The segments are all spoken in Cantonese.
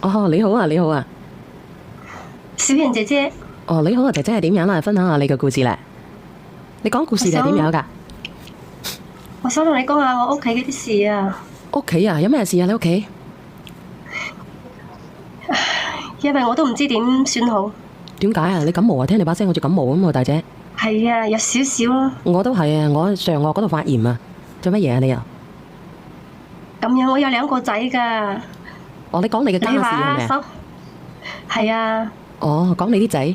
哦，你好啊，你好啊。小賢姐姐，哦，你好啊，姐姐係點樣啊？分享下你嘅故事咧。你講故事係點樣㗎？我想同你講下我屋企嗰啲事啊。屋企啊，有咩事啊？你屋企？因為我都唔知點算好。點解啊？你感冒啊？聽你把聲好似感冒咁喎，大姐。係啊，有少少咯。我都係啊，我喺上顎嗰度發炎啊。做乜嘢啊？你又？咁樣我有2個仔㗎。哦，你講你嘅家事係咪啊？手係啊。哦，講你啲仔。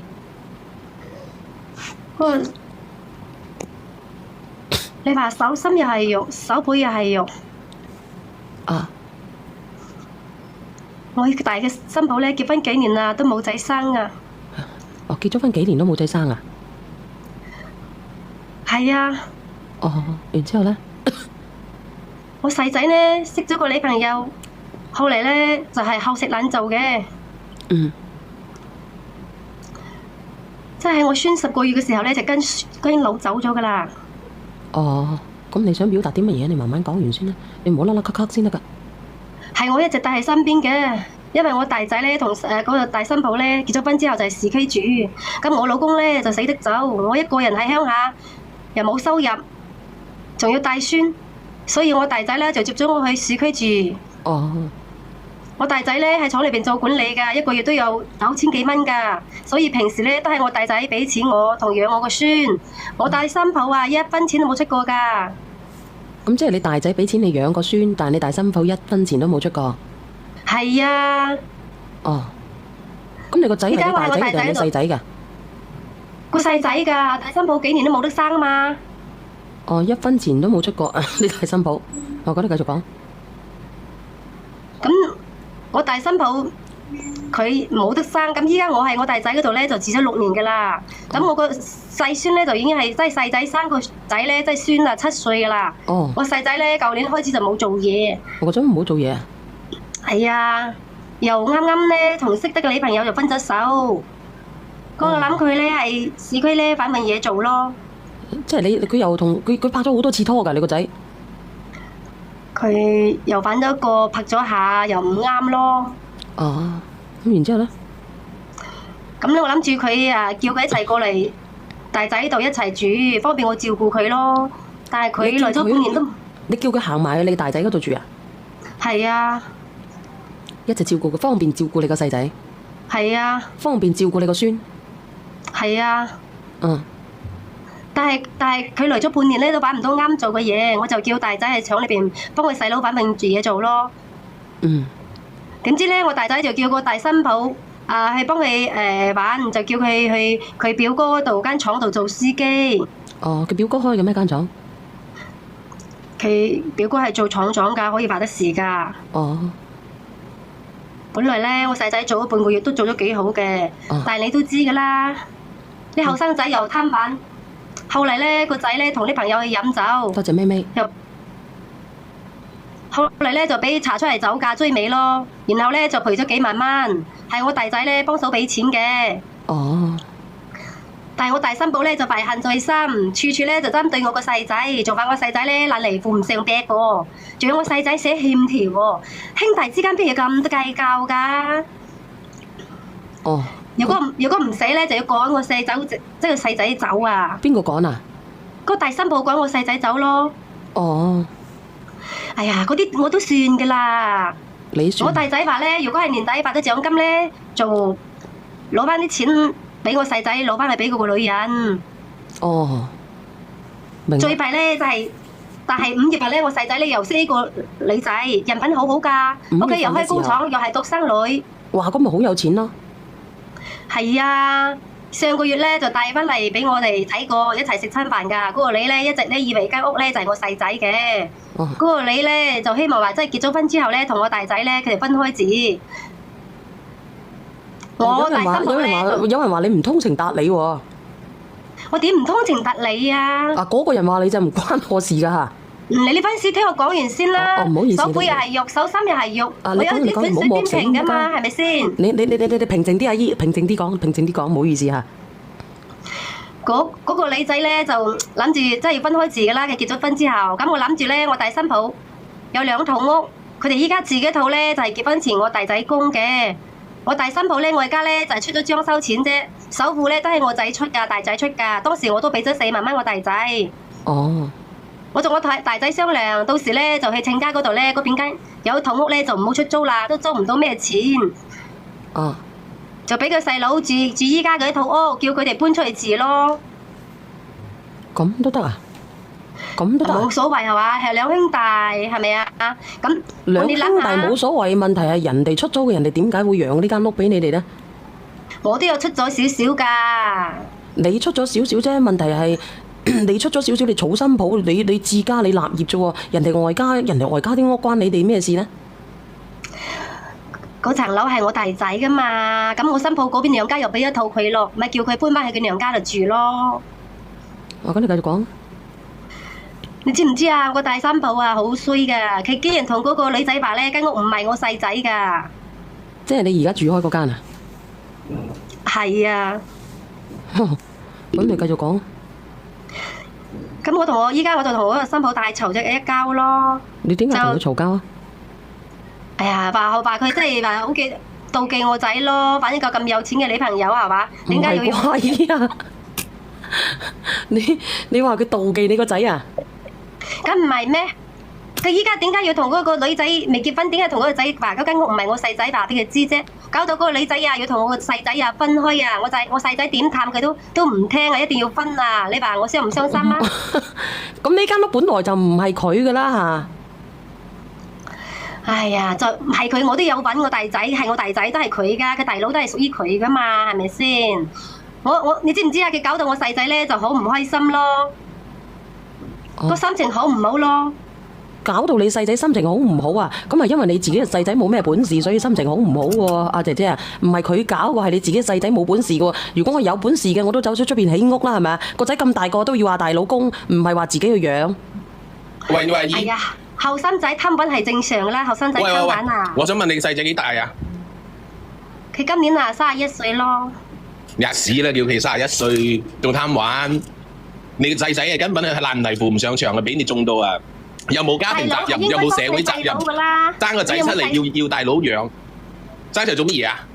你話手心又係肉，手背又係肉。啊。我大嘅新抱咧，結婚幾年啦，都冇仔生啊。哦，結咗婚幾年都冇仔生啊？係啊。哦，然之後咧？我細仔咧識咗個女朋友，後嚟咧就係好食懶做嘅。嗯。即係我孫10個月嘅時候咧，就跟佬走咗噶啦。哦，咁你想表達啲乜嘢？你慢慢講完先啦，你唔好啦啦咳咳先得噶。係我一直帶喺身邊嘅，因為我大仔咧同嗰個大新抱咧結咗婚之後就係市區住，咁我老公咧就死得走，我一個人喺鄉下，又冇收入，仲要帶孫，所以我大仔咧就接咗我去市區住。哦。我大仔咧喺廠裏邊做管理噶，一個月都有9000幾蚊噶，所以平時咧都係我大仔俾錢我同養我個孫，我大新抱啊1分錢都冇出過噶。咁即係你大仔俾錢你養個孫，但係你大新抱1分錢都冇出過。係啊。哦。咁你個仔係你大仔定係你細仔噶？個細仔噶，大新抱幾年都冇得生啊嘛。哦，1分錢都冇出過，你大新抱。我覺得繼續講。咁我大新抱佢冇得生，咁依家我喺我大仔嗰度咧就住咗6年噶啦。咁我個細孫咧就已經係即係細仔生個仔咧，即係孫啊7歲噶啦。哦。我細仔咧舊年開始就冇做嘢。我個仔唔好做嘢啊？係啊，又啱啱咧同識得嘅女朋友就分咗手。咁我諗佢咧係市區咧揾份嘢做咯。即係佢又同佢拍咗好多次拖㗎，你個仔？佢又揾咗個拍咗下，又唔啱咯。哦，咁然之後咧？咁咧我諗住佢啊，叫佢一齊過嚟大仔度一齊住，方便我照顧佢咯。但係佢來咗半年都。你叫佢行埋去你大仔嗰度住啊？係啊。一直照顧佢，方便照顧你個細仔。係啊。方便照顧你個孫。係啊。嗯。但係佢嚟咗半年咧，都揾唔到啱做嘅嘢，我就叫大仔喺廠裏邊幫佢細佬揾份住嘢做咯。嗯。點知咧，我大仔就叫個大新抱去幫佢玩，就叫佢去佢表哥嗰度間廠度做司機。哦，佢表哥開嘅咩間廠？佢表哥係做廠長㗎，可以話得事㗎。哦。本來咧，我細仔做咗半個月都做咗幾好嘅，但係你都知㗎啦，啲後生仔又貪玩。後嚟咧，個仔咧同啲朋友去飲酒，多謝妹妹。後嚟咧就俾查出嚟酒駕追尾咯，然後咧就賠咗幾萬蚊，係我大仔咧幫手俾錢嘅。哦。但係我大新抱咧就懷恨在心，處處咧就針對我個細仔，仲話我細仔咧爛泥扶唔上壁喎，仲有我細仔寫欠條喎，兄弟之間邊有咁多計較㗎？哦。如果唔死咧，就要趕我細走，即係細仔走啊！邊個趕啊？個大新抱趕我細仔走咯。哦。哎呀，嗰啲我都算㗎啦。你算？我大仔話咧，如果係年底發咗獎金咧，就攞翻啲錢俾我細仔，攞翻去俾嗰個女人。哦。明。最弊咧就係，但係5月份咧，我細仔咧又識呢個女仔，人品好好㗎，屋企又開工廠，又係獨生女。哇！咁咪好有錢咯。係啊，上個月咧就帶翻嚟俾我哋睇過，一齊食餐飯㗎。嗰個女咧一直咧以為間屋咧就係我細仔嘅。嗰個女咧就希望話，即係結咗婚之後咧，同我大仔咧佢哋分開住。我大新抱咧，有人話你唔通情達理喎。我點唔通情達理啊？嗰個人話你就唔關我事㗎嚇。你呢番事聽我講完先啦。唔好意思。手背又係肉，手心又係肉。我有啲粉碎天平㗎嘛，係咪先？你平靜啲，阿姨，平靜啲講，唔好意思嚇。嗰個女仔咧就諗住即係要分開住㗎啦。佢結咗婚之後，咁我諗住咧，我大新抱有2套屋，佢哋依家自己套咧就係結婚前我弟仔供嘅，我大新抱咧我而家咧就係出咗裝修錢啫，首付咧都係我仔出噶，大仔出噶，當時我都俾咗4萬蚊我弟仔。哦，我同我大仔商量，到時咧就去親家嗰度咧，嗰邊間有套屋咧就唔好出租啦，都租唔到咩錢。哦，就俾佢細佬住依家嗰套屋，叫佢哋搬出去住咯。咁都得啊？咁都得啊？冇所謂係嘛？係兩兄弟係咪啊？咁兩兄弟你諗下冇所謂，問題係人哋出租嘅，人哋點解會讓呢間屋俾你哋呢？我都有出咗少少噶。你出咗少少啫，問題係你出咗少少，你儲新抱，你自家你立業啫喎，人哋外家啲屋關你哋咩事呢？嗰層樓係我弟仔噶嘛，咁我新抱嗰邊娘家又俾一套佢咯，咪叫佢搬翻去佢娘家度住咯。咁你繼續講。你知唔知啊？我大新抱啊，好衰噶，佢竟然同嗰個女仔話呢間屋唔係我細仔噶。即係你而家住開嗰間啊？係啊。咁你繼續講。咁依家我就同我個新抱大嘈咗一交咯。你點解同佢嘈交啊？哎呀，話佢真係話好妒忌我仔咯，反正個咁有錢嘅女朋友係嘛？點解要係啊？你話佢妒忌你個仔啊？咁唔係咩？佢依家點解要同嗰個女仔未結婚？點解同嗰個仔話嗰間屋唔係我細仔話俾佢知啫？搞到嗰個女仔啊，要同我個細仔啊分開啊！我細仔點探佢都唔聽啊，一定要分啊！你話我傷唔傷心啊？咁呢間屋本來就唔係佢噶啦吓。哎呀，就唔係佢，我都有揾我弟仔，係我弟仔都係佢噶，佢大佬都係屬於佢噶嘛，係咪先？你知唔知啊？佢搞到我細仔咧就好唔開心咯，個心情好唔好咯？搞到你細仔心情好唔好啊？咁係因為你自己嘅細仔冇咩本事，所以心情好唔好喎？阿姐姐啊，唔係佢搞嘅，係你自己細仔冇本事嘅。如果我有本事嘅，我都走出出邊起屋啦，係咪啊？個仔咁大個都要話大老公，唔係話自己去養。喂，哎呀，後生仔貪玩係正常噶啦，後生仔貪玩啊！我想問你細仔幾大啊？佢今年啊31歲咯。吔屎啦，叫佢31歲仲貪玩，你個細仔啊根本係爛泥扶唔上牆啊，俾你中到啊！又冇家庭責任，又冇社會責任，爭個仔出嚟要大佬養，爭嚟做乜嘢啊？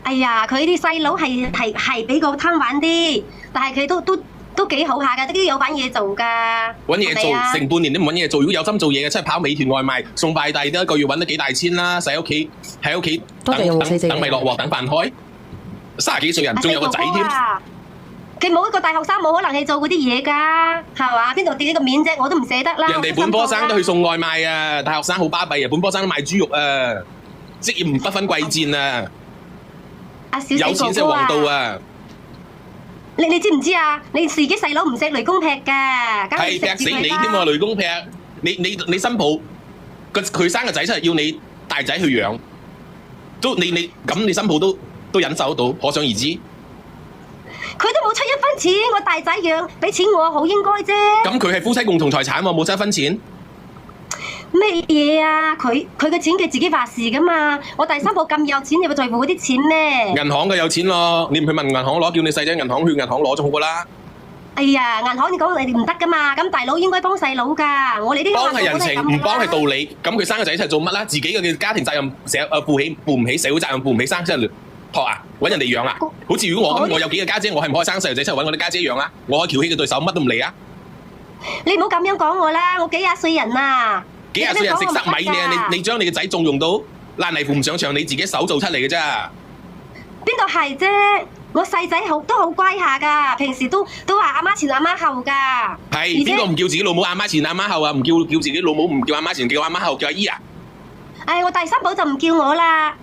哎呀，佢啲細佬係比較貪玩啲，但係佢都幾好下噶，都有搵嘢做噶。搵嘢做成半年都唔搵嘢做，如果有心做嘢嘅，出去跑美團外賣、送快遞，都一個月搵得幾大千啦，使喺屋企等米落鑊，等飯開。30幾歲人仲有個仔添。佢冇一個大學生冇可能去做嗰啲嘢㗎，係嘛？邊度跌呢個面啫？我都唔捨得啦。人哋本科生都去送外賣啊，大學生好巴閉啊，本科生都賣豬肉啊，職業不分貴賤啊。阿小有錢先王道啊！你知唔知啊？你自己細佬唔錫雷公劈㗎，係劈死你添喎！雷公劈你新抱佢生個仔出嚟要你大仔去養，都你咁你新抱都忍受得到，可想而知。佢都冇出一分錢，我大仔養，俾錢我好應該啫。咁佢係夫妻共同財產喎，冇出一分錢。咩嘢啊？佢嘅錢佢自己話事噶嘛。我第三部咁有錢，你會在乎嗰啲錢咩？銀行嘅有錢咯，你唔去問銀行攞，叫你細仔銀行去銀行攞就好過啦。哎呀，銀行你講你哋唔得噶嘛，咁大佬應該幫細佬噶。我哋啲幫係人情，唔幫係道理。咁佢生個仔出嚟做乜啦？自己嘅家庭責任負唔起，社會責任負唔起，生出嚟托啊，揾人哋養啊。好似如果我咁，我有幾個家姐，我係唔可以生細路仔出嚟揾我啲家姐養啦。我可以翹起個對手，乜都唔理啊。你唔好咁樣講我啦，我幾廿歲人啊。幾廿歲人食塞米呢？你將你個仔縱容到爛泥扶唔上牆，你自己手做出嚟嘅啫。邊度係啫？我細仔都好乖下噶，平時都話阿媽前阿媽後噶。係邊個唔叫自己老母阿媽前阿媽後啊？唔叫自己老母唔叫阿媽前，叫阿媽後，叫阿姨啊？唉，我第三寶就唔叫我啦，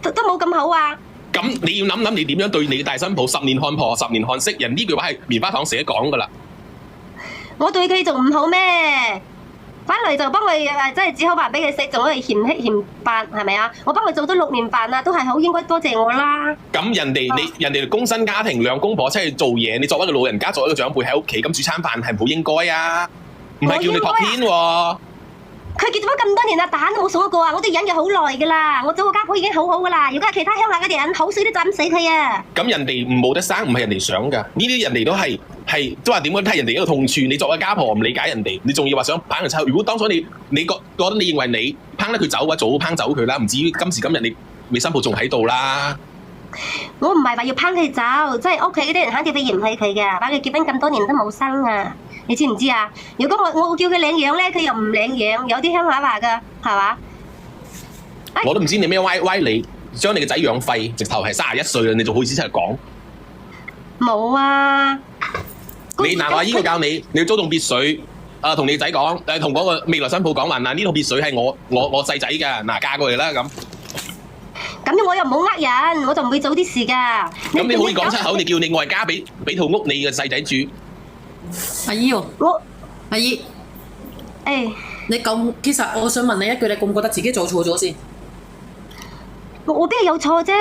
都冇咁好啊。咁你要諗你點樣對你嘅大新抱？10年看婆，10年看媳，人呢句話係棉花糖寫講噶啦。我對佢仲唔好咩？翻嚟就幫佢即係煮好飯俾佢食，仲可以嫌黑嫌白，係咪啊？我幫佢做咗6年飯啦，都係好應該多謝我啦。咁人哋工薪家庭兩公婆出去做嘢，你作為一個老人家，作為一個長輩喺屋企咁煮餐飯係唔好應該啊？唔係叫你托天喎。佢結咗婚咁多年啦，蛋都冇數過啊！我哋忍咗好耐噶啦，我做個家婆已經好好噶啦。如果係其他鄉下嗰啲人，口水都浸死佢啊！咁人哋冇得生，唔係人哋想噶，呢啲人哋都係係都話點樣睇人哋一個痛處？你作為家婆唔理解人哋，你仲要話想拚佢走？如果當初你覺得你認為你拚得佢走嘅話，早拚走佢啦，唔至於今時今日你新抱仲喺度啦。我唔係話要拚佢走，即係屋企嗰啲人肯定會嫌棄佢嘅，把佢結婚咁多年都冇生啊！你知唔知啊？如果我叫佢領養咧，佢又唔領養，有啲鄉下話㗎，係嘛？我都唔知你咩歪理，將你個仔養廢，直頭係31歲啦，你仲好意思出嚟講？冇啊！你嗱話依個教你，你要租棟別墅，同你仔講，同嗰個未來新抱講話，嗱呢套別墅係我細仔㗎，嗱嫁過嚟啦咁。咁樣我又冇呃人，我就唔會做啲事㗎。咁你可以講出口，你叫你外家俾套屋你嘅細仔住。阿姨喎，阿姨，誒，你咁其實我想問你一句，你覺唔覺得自己做錯咗先？我邊係有錯啫？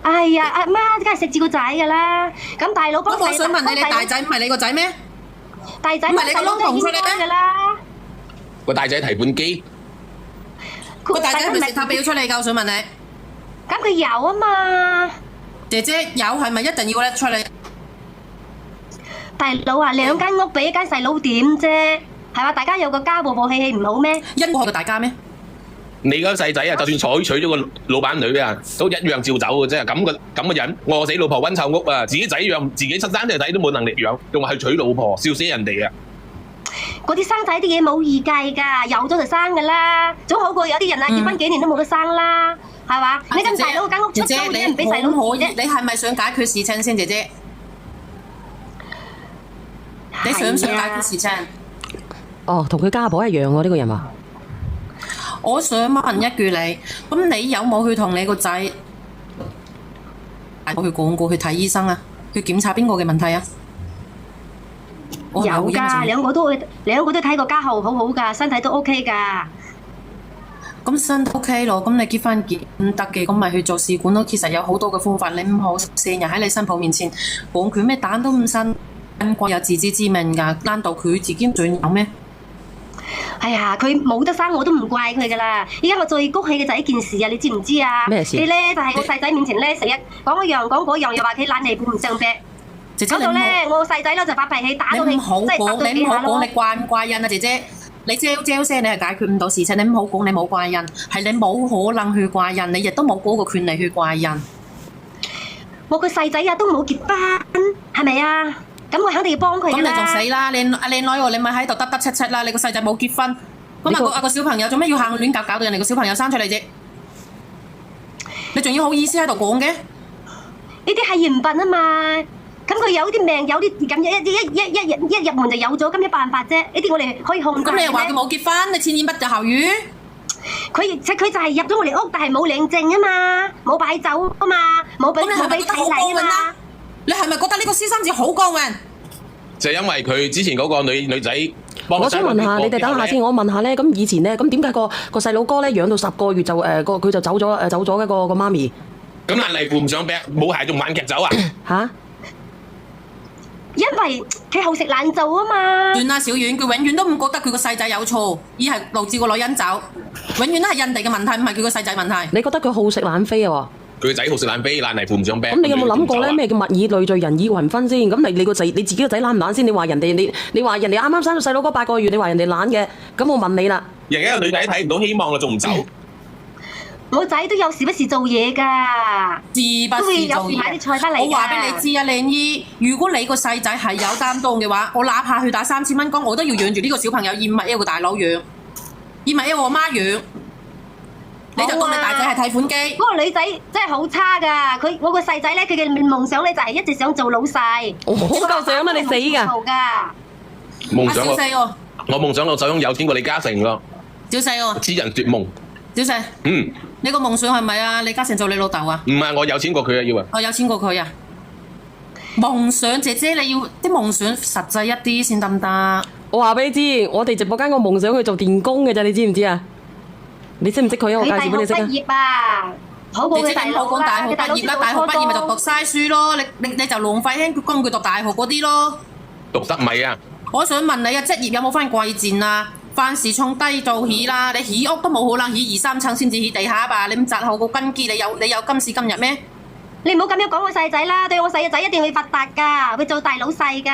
哎呀，阿媽梗係食住個仔㗎啦。咁大佬幫咁我想問你，你大仔唔係你個仔咩？大仔唔係你個窿同出嚟咩？㗎啦。個大仔提款機，個大仔係咪食塔表出嚟㗎？我想問你。咁佢有啊嘛？姐姐有係咪一定要拎出嚟？大佬啊，兩間屋俾一間細佬點啫？係嘛？大家有個家和和氣氣唔好咩？因我個大家咩？你嗰個細仔啊，就算娶咗個老闆女啊，都一樣照走嘅啫。咁嘅人，餓死老婆溫臭屋啊！自己仔養，自己親生隻仔都冇能力養，仲話去娶老婆，笑死人哋啊！嗰啲生仔啲嘢冇預計㗎，有咗就生㗎啦，總好過有啲人啊結婚幾年都冇得生啦，係嘛？你咁大佬間屋出租，姐姐你唔俾細佬可以？你係咪想解決事情先，姐姐？你想唔想解決事情？哦，同佢家婆一樣喎，呢個人話。我想問一句你，咁你有冇去同你個仔去講過去睇醫生啊？去檢查邊個嘅問題啊？有㗎，兩個都睇過家豪，好好㗎，身體都 OK 㗎。咁身體 OK 咯，咁你結婚唔得嘅，咁咪去做試管咯。其實有好多嘅方法，你唔好成日喺你新抱面前講佢咩蛋都唔生，國有自知之明㗎，難道佢自己最有咩？哎呀，佢冇得生我都唔怪佢㗎啦。而家我最谷氣嘅就係一件事啊，你知唔知啊？咩事？佢咧就係我細仔面前咧，成日講一樣講嗰樣，又話佢懶嚟顧唔上病。搞到咧，我細仔咧就發脾氣，打到佢，你唔好講，你唔好講，你怪唔怪人啊，姐姐？你嚼聲，你係解決唔到事情，你唔好講，你冇怪人，係你冇可能去怪人，你亦都冇嗰個權利去怪人。我個細仔啊都冇結婚，係咪啊？咁我肯定要幫佢啦。咁你仲死啦！你女喎，你咪喺度得戚戚啦！你個細仔冇結婚，咁個小朋友做咩要行亂搞到人哋個小朋友生出嚟啫？你仲要好意思喺度講嘅？呢啲係緣分啊嘛。咁佢有啲命，有啲咁一入門就有咗，咁有辦法啫。呢啲我哋可以控制。咁你又話佢冇結婚，你千言不就後語？佢就係入咗我哋屋，但係冇領證啊嘛，冇擺酒啊嘛，冇俾睇禮啊嘛。你係咪覺得呢個私生子好過分？就係因為佢之前嗰個女仔幫我想問下你哋等下先，我問下咧，咁以前咧，咁點解個細佬哥咧養到10個月就佢就走咗嘅個媽咪？咁爛泥扶唔上壁，冇鞋仲猛劇走啊？嚇！因為佢好食懶做啊嘛。算啦，小遠，佢永遠都唔覺得佢個細仔有錯，而係導致個女人走，永遠都係人哋嘅問題，唔係佢個細仔問題。你覺得佢好食懶飛啊？佢個仔好食懶飛，爛泥扶唔上壁。咁你有冇諗過咧？咩叫物以類聚，人以群分先？咁你自己個仔懶唔懶先？你話人哋你話人哋啱啱生咗細佬哥8個月，你話人哋懶嘅，咁我問你啦。人家個女仔睇唔到希望啦，仲唔走？我仔都有時不時做嘢㗎，都會有時買啲菜翻嚟㗎。我話俾你知啊，靚姨，如果你個細仔係有擔當嘅話，我哪怕去打3000蚊工，我都要養住呢個小朋友，而唔係一個大佬養，而唔係一個我媽養。你就當你大仔係提款機。嗰個女仔真係好差㗎，我個細仔咧，佢嘅夢想咧就係一直想做老細。我好夠想啦，你死㗎！夢想我夢想我手中有錢過李嘉誠咯。小細喎，痴人奪夢。小細，你個夢想係咪啊？李嘉誠做你老豆啊？唔係，我有錢過佢啊，要啊。我有錢過佢啊！夢想姐姐，你要啲夢想實際一啲先得唔得？我話俾你知，我哋直播間個夢想去做電工嘅咋，你知唔知啊？你識唔識佢啊？我介紹俾你識啊！佢大學畢業啊，好過佢大佬啊！大學畢業啦，大學畢業咪就讀嘥書咯，你就浪費輕供佢讀大學嗰啲咯。讀得咪啊！我想問你啊，職業有冇分貴賤啊？凡事從低做起啦，你起屋都冇可能起2、3層先至起地下吧？你咁紮好個根基，你有今時今日咩？你唔好咁樣講我細仔啦，對我細仔一定會發達㗎，會做大老細㗎。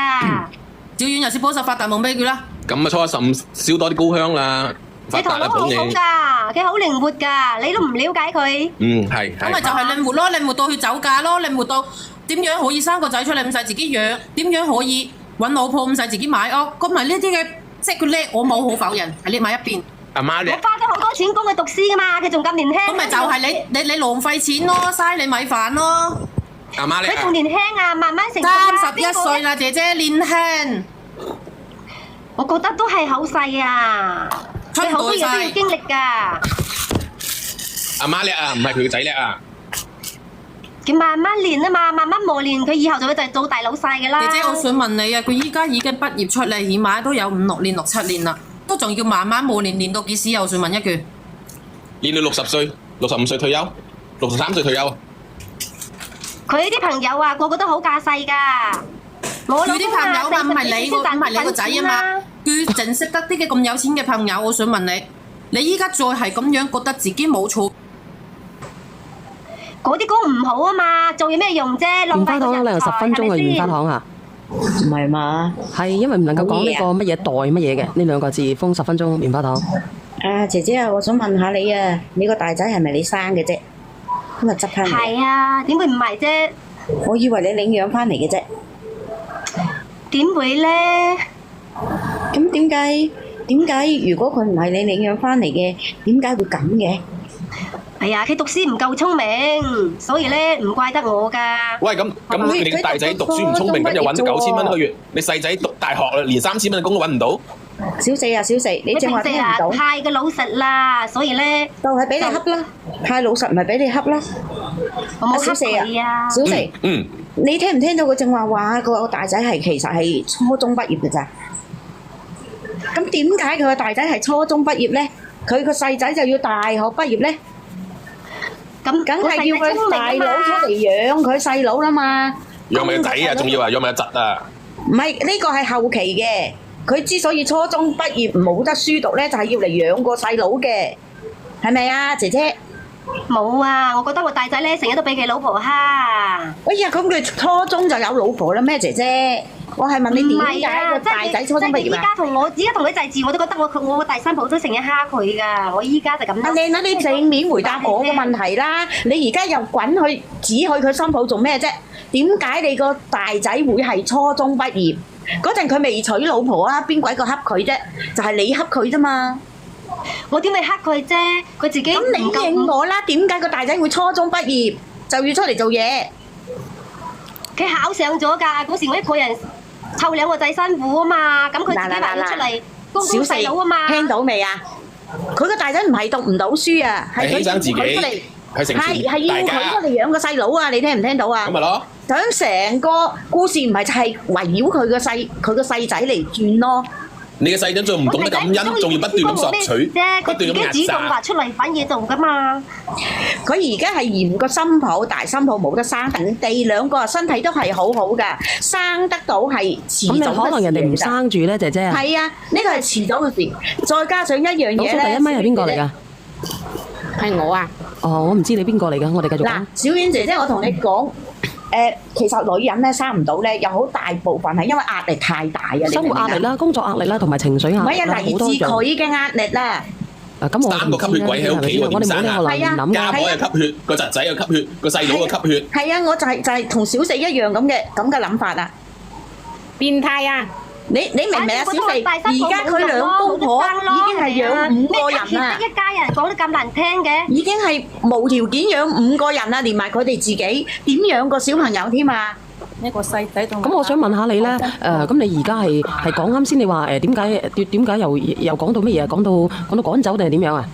小遠又是幫手發達夢俾佢啦。咁啊，初一十五燒多啲高香啦，發你頭達啊捧你。腦好好㗎，佢好靈活㗎，你都唔了解佢。係。咁咪就係靈活咯，靈活到去走嫁咯，靈活到點樣可以生個仔出嚟唔使自己養，點樣可以揾老婆唔使自己買屋，咁咪呢啲嘅即係佢叻，我冇好否認，係匿埋一邊。阿媽你我花咗好多錢供佢讀書㗎嘛，佢仲咁年輕。咁咪就係你浪費錢咯，嘥你米飯咯。阿媽你佢仲年輕啊，慢慢成熟啊。 31歲啦，姐姐年輕。我覺得都係好細啊，佢好多嘢都要經歷㗎。阿媽叻啊，唔係佢個仔叻啊。佢慢慢練啊嘛，慢慢磨練，佢以後就會做大老細㗎啦。姐姐，我想問你啊，佢依家已經畢業出嚟，起碼都有5、6年、6、7年啦，都仲要慢慢磨練，練到幾時？我想問一句。練到60歲，65歲退休，63歲退休。佢啲朋友啊，個個都好架勢㗎。佢啲朋友嘛，唔係你個仔啊嘛，佢淨識得啲嘅咁有錢嘅朋友，我想問你，你依家再係咁樣覺得自己冇錯，嗰啲歌唔好啊嘛，做有咩用啫？棉花糖你有10分鐘嘅棉花糖啊？唔係嘛？係因為唔能夠講呢個乜嘢代乜嘢嘅呢兩個字，封10分鐘棉花糖。姐姐啊，我想問下你啊，你個大仔係咪你生嘅啫？今日執翻嚟。係啊，點會唔係啫？我以為你領養翻嚟嘅啫。點會咧？咁點解？如果佢唔係你領養翻嚟嘅，點解會咁嘅？係啊，佢讀書唔夠聰明，所以咧唔怪得我㗎。喂，咁你個大仔讀書唔聰明，咁又揾咗9000蚊一個月。你細仔讀大學啦，連3000蚊嘅工都揾唔到。小四啊，你正話聽唔到？太過老實啦，所以咧就係俾你恰啦，太老實咪俾你恰啦。我冇恰小四佢啊。小四，你聽唔聽到佢正話個大仔其實係初中畢業嘅咋？咁點解佢個大仔係初中畢業咧？佢個細仔就要大學畢業咧？咁梗係要佢大佬出嚟養佢細佬啦嘛。養埋個仔啊，仲要話養埋個侄啊。唔係呢個係後期嘅，佢之所以初中畢業冇得書讀咧，就係要嚟養個細佬嘅，係咪啊，姐姐？冇啊，我覺得我大仔咧成日都俾佢老婆蝦。哎呀，咁佢初中就有老婆啦咩，姐姐？我係問你點解個大仔初中畢業啊？依家同佢祭祀，我都覺得我個大新抱都成日蝦佢㗎。我依家就咁。阿靚女，你正面回答我個問題啦！你而家又滾去指去佢新抱做咩啫？點解你個大仔會係初中畢業？嗰陣佢未娶老婆啊，邊鬼個恰佢啫？就係你恰佢啫嘛！我點會恰佢啫？佢自己咁你應我啦！點解個大仔會初中畢業就要出嚟做嘢？佢考上咗㗎，嗰時我一個人湊2個仔辛苦啊嘛，咁佢自己話要出嚟供細佬啊嘛。聽到未啊？佢個大仔唔係讀唔到書啊，係佢犧牲自己，係成全大家。係要佢出嚟養個細佬啊！你聽唔聽到啊？咁咪咯。想成個故事唔係就係圍繞佢個細仔嚟轉咯。你嘅細仔仲唔懂得感恩，仲要不斷咁索取，不斷咁佢自己主動話壓榨。出嚟揾嘢做㗎嘛。佢而家係嫌個新抱大新抱冇得生，人哋兩個身體都係好好㗎，生得到係遲早嘅事嚟㗎。咁你可能人哋唔生住咧，姐姐。係啊，呢個係遲早嘅事。再加上一樣嘢倒數第1位係邊個嚟㗎？係我啊！哦，我唔知你邊個嚟㗎，我哋繼續講。嗱，小婉姐姐，我同你講，其實女人咧生唔到咧，有好大部分係因為壓力太大啊！你明唔明啊？生活壓力啦，工作壓力啦，同埋情緒壓唔係啊，力啦，嚟自好多樣。佢嘅壓力啦。咁我3個吸血鬼喺屋企喎，我哋冇呢個係啊諗家婆又吸血，個侄仔又吸血，個細佬又吸血。係啊，我就係同小四一樣咁嘅諗法啊！變態啊！你明唔明啊？小四而家佢兩公婆已經係養5個人啦，一家人講得咁難聽嘅。已經係無條件養5個人啦，連埋佢哋自己點養個小朋友添啊！一個細仔同咁我想問下你咧，咁你而家係講啱先，你話點解又講到乜嘢？講到趕走定係點樣啊？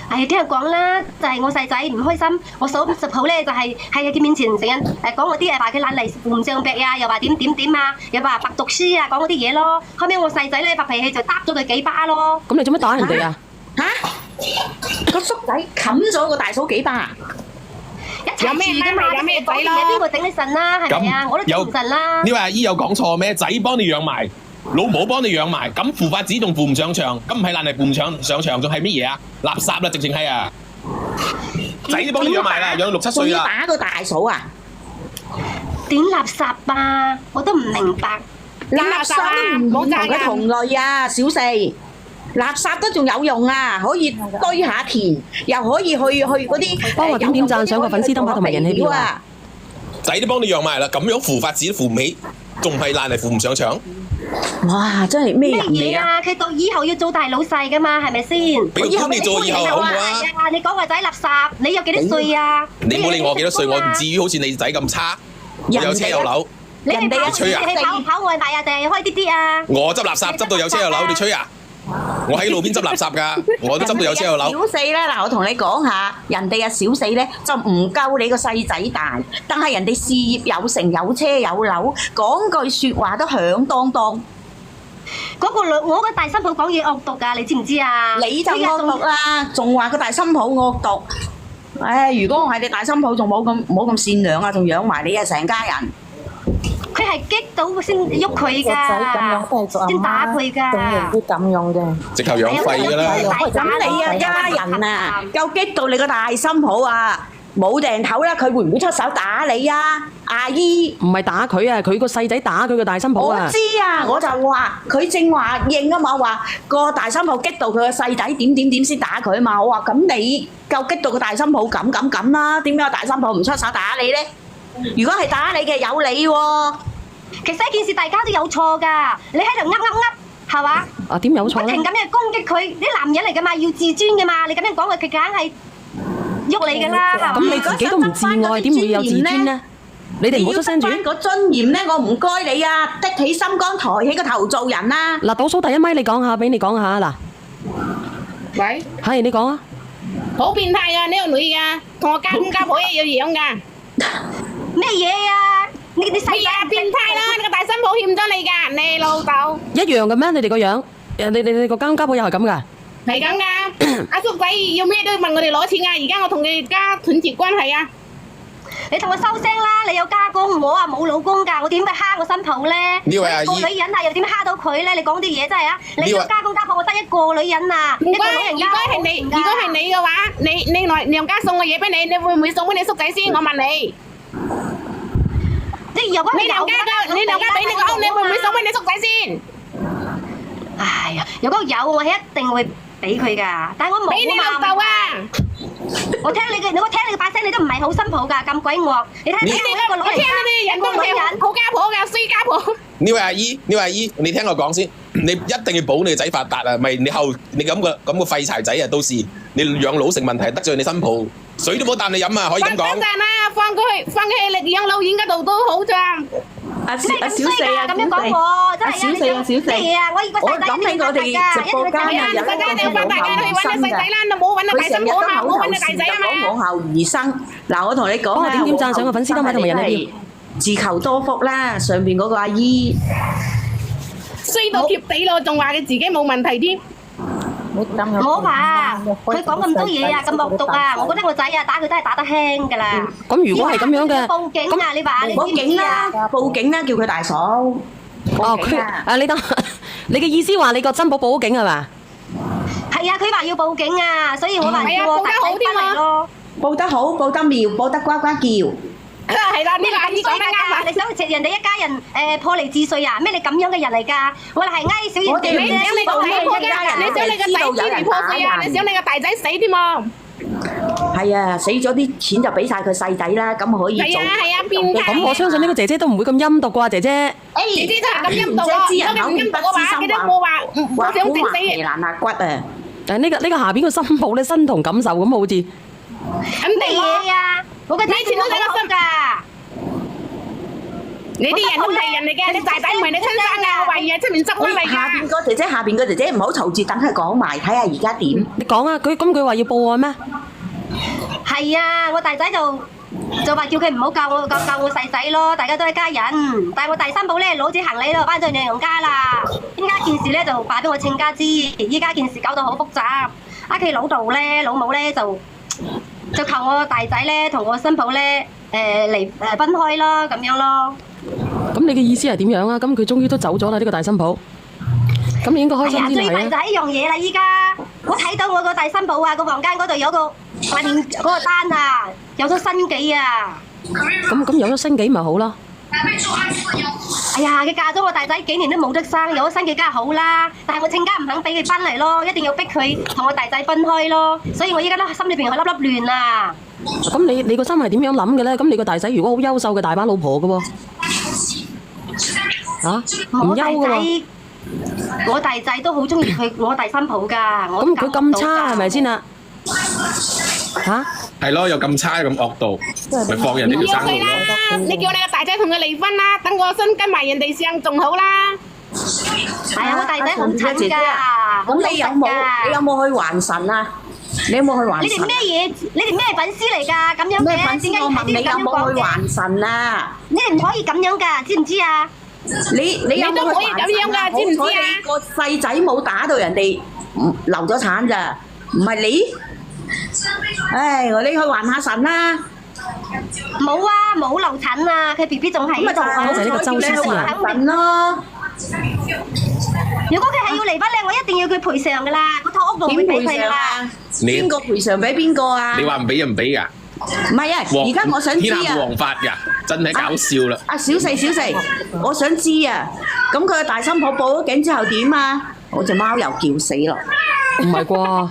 係聽人講啦，就係我細仔唔開心，我數10號咧就係喺佢面前成日講嗰啲話佢懶嚟扶唔上壁啊，又話點啊，又話白讀書啊，講嗰啲嘢咯。後尾我細仔咧發脾氣就打咗佢幾巴咯。咁你做乜打人哋啊？嚇！個叔仔冚咗個大嫂幾巴，一齊住㗎嘛，有咩仔咯？邊個頂你順啦？係咪啊？我都頂唔順啦。呢位阿姨有講錯咩？仔幫你養埋，老母幫你養埋，咁扶法子仲扶唔上牆，咁唔係爛嚟扶唔上牆，仲係乜嘢啊？垃圾啦，直情係啊！仔都幫你養埋啦，養到6、7仲歲啦。要打個大嫂啊？點垃圾啊？我都唔明白。垃圾都唔同佢同類啊，小四。垃圾都仲有用啊，可以堆下田，又可以去嗰啲。幫我點讚上個粉絲燈牌同埋人氣標啊！仔都幫你養埋啦，咁樣扶法子都扶唔起，仲係爛嚟扶唔上牆。哇！真係咩咩人嚟啊？嘢啊？佢到以後要做大老細噶嘛，係咪先？俾個官你做以後好唔好啊？係啊，你講個仔垃圾，你有幾多歲啊？你冇理我幾多歲，我唔至於好似你仔咁差，我有車有樓。你係跑人哋吹啊你係跑外賣啊，定係開滴滴啊？我執垃圾執到有車有樓，你吹啊？我喺路邊執垃圾㗎，我都執到有車有樓。小四咧，嗱，我同你講下，人哋嘅小四咧就唔夠你個細仔大，但係人哋事業有成，有車有樓，講句説話都響當當。嗰個女，我個大新抱講嘢惡毒㗎，你知唔知啊？你就惡毒啦，仲話個大新抱惡毒。唉，如果我係你大新抱，仲冇咁善良啊，仲養埋你啊，成家人。佢係激到先喐佢㗎，先打佢㗎。都咁用嘅。直頭養廢㗎啦。咁你啊家人啊，夠激到你個大新抱啊，冇掟頭啦，佢會唔會出手打你啊？阿姨，唔係打佢啊，佢個細仔打佢個大新抱啊！我知啊，我就話佢正話應啊嘛，話個大新抱激到佢個細仔點先打佢啊嘛，我話咁你夠激到個大新抱咁啦，點解個大新抱唔出手打你咧？如果係打你嘅有理喎，其實一件事大家都有錯㗎，你喺度係嘛？啊點有錯咧不停？咁樣攻擊佢，啲男人嚟㗎嘛，要自尊㗎嘛，你咁樣講佢梗係喐你㗎啦，係嘛？咁你自己都唔自愛，點會有自尊呢？你哋唔好出聲住。你要得返個尊嚴咧，我唔該你啊，的起心肝，抬起個頭做人啦。嗱，倒數第一咪，你講下，俾你講下嗱。喂，係你講啊。好變態啊！呢個女㗎，同我家公家婆一樣㗎。咩嘢啊？你細乜嘢啊？變態啦！你個大新抱欠咗你㗎，你老豆一樣嘅咩？你哋個樣，你個家婆又係咁噶？係咁㗎。阿叔仔要咩都要問我哋攞錢㗎。而家我同佢家斷絕關係啊！你同我收聲啦！你有家公，我啊冇老公㗎，我點會蝦我新抱咧？呢位阿姨個女人啊，又點蝦到佢咧？你講啲嘢真係啊！你呢位有家公家婆，我得一個女人啊，一個老人家如果係你嘅話，你來娘家送個嘢俾你，你會唔會送俾你叔仔先？我問你。即係如果你娘家俾你個屋，你會唔會送俾你叔仔先？哎呀，如果有，我係一定會俾佢㗎，但係我冇俾你老豆啊！我聽你嘅把聲，你都唔係好新抱㗎，咁鬼惡！你睇你哋我聽你哋人都係好家婆㗎，衰家婆。呢位阿姨，你聽我講先，你一定要保你個仔發達啊！咪你咁個廢柴仔啊，到時你養老成問題，得罪你新抱，水都冇啖你飲啊！可以咁講。等陣啦，放佢去養老院嗰度都好咋。阿小咁四啊，咁樣講我真係小四啊，小四。咩嘢啊？我個細仔我諗起我哋直播間係啊，細仔你要翻大家去揾你細仔啦，你唔好揾你大新抱啊，唔好揾你大仔啊嘛。往後而生。嗱，我同你講啊，點讚上個粉絲燈牌同埋人氣標，自求多福啦。上邊嗰個阿姨衰到貼地咯，仲話佢自己冇問題添。我話佢講咁多嘢啊，咁惡毒啊！我覺得我仔啊打佢都係打得輕㗎啦。咁如果係咁樣嘅，報警啊！你話你報警啦，報警啦，叫佢大嫂。哦，你等，你嘅意思話你個新抱報警係嘛？係啊，佢話要報警啊，所以我話叫我大仔翻嚟咯。報得好，報得妙，報得呱呱叫。係啦，呢個阿姨講得啱啊！你想食人哋一家人破離治水啊？咩你咁樣嘅人嚟㗎？我哋係翳小我哋你想你個仔破家，你想你個仔支離破碎啊！你想你個大仔死添喎！係啊，死咗啲錢就俾曬佢細仔啦，咁可以做。係啊，變態！咁我相信呢個姐姐都唔會咁陰毒啩，姐姐。姐姐就係咁陰毒喎！如果佢唔陰毒嘅話，佢都冇話我想整死皮爛肋骨啊！誒呢個下邊個新抱咧，身同感受咁好似。肯定咩嘢啊？我個仔你錢都使得心㗎！你啲人都唔係人嚟嘅，你大仔唔係你親生㗎，我懷疑係出面執翻嚟下邊㗎。個姐姐，下邊個姐姐唔好嘈住，等佢講埋，睇下而家點。你講啊，佢話要報案咩？係啊，我大仔就話叫佢唔好教我細仔咯，大家都係家人。但係我大新抱咧攞住行李咯，翻咗娘家啦。依家件事咧就話俾我親家知，依家件事搞到好複雜。佢老豆咧老母咧就求我大仔咧同我新抱咧分開咯，咁樣咯。咁你嘅意思係點樣啊？咁佢終於都走咗啦，呢個大新抱。咁你應該開心啲最係啊！煩就係一樣嘢啦，依家我睇到我個大新抱啊，個房間嗰度有個發現嗰個單啊，有咗新紀啊！咁有咗新紀咪好咯？哎呀，佢嫁咗我大仔幾年都冇得生，有咗新紀梗係好啦。但係我親家唔肯俾佢分嚟咯，一定要逼佢同我大仔分開咯。所以我依家都心裏邊係粒粒亂啊！咁你個心係點樣諗嘅咧？咁你個大仔如果好優秀嘅大把老婆嘅喎，唔憂嘅喎。我大仔都好中意佢我大新抱㗎。咁佢咁差係咪先啊？係咯，又咁差咁惡到，咪放人哋唔要佢條生路咯。啦！你叫你個大仔同佢離婚啦，等我孫跟埋人哋姓仲好啦。係啊，我大仔好蠢㗎，咁你有冇去還神啊？你有冇去還神？你哋咩嘢？你哋咩粉絲嚟㗎？咁樣嘅，咩粉絲？我問你有冇去嘅？還神啊？你哋唔可以咁樣㗎，知唔知啊？你有冇去還神啊？你都可以咁樣㗎，知唔知啊？好彩你個細仔冇打到人哋流咗產咋，唔係你。唉，你去還下神啦！冇啊，冇流產啊，佢 B B 仲喺度啊！就係呢個周師師啊！神咯！如果佢係要離婚咧，我一定要佢賠償㗎啦，個套屋度會俾佢㗎啦。邊個賠償俾邊個啊？你話唔俾就唔俾㗎？唔係啊，而家我想知天下啊！王法㗎，真係搞笑啦！阿小四，我想知啊！咁佢個大新抱報咗警之後點啊？我隻貓又叫死咯！唔係啩？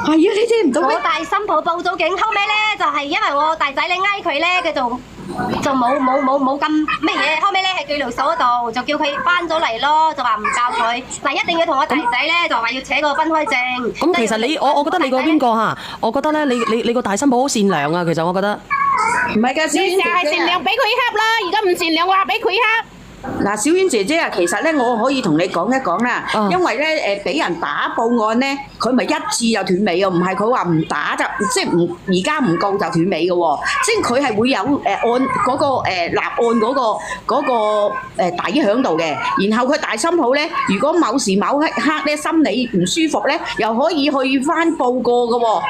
係啊，你知唔到咩？我大新抱報咗警，後尾咧就係因為我大仔你嗌佢咧，佢就冇咁乜嘢。後尾咧係拘留所嗰度就叫佢翻咗嚟咯，就話唔教佢，但一定要同我大仔咧就話要扯個分開證。咁其實我覺得你個邊個嚇？我覺得咧你個大新抱好善良啊！其實我覺得唔係㗎，小你成日係善良俾佢恰啦，而家唔善良話俾佢恰。嗱，小婉姐姐啊，其實咧我可以同你講一講啦，因為咧俾人打報案咧，佢咪一次就斷尾嘅，唔係佢話唔打就即係唔而家唔告就斷尾嘅喎，即係佢係會有按嗰個立案嗰個底喺度嘅，然後佢大新抱咧，如果某時某刻咧心理唔舒服咧，又可以去翻報過嘅喎，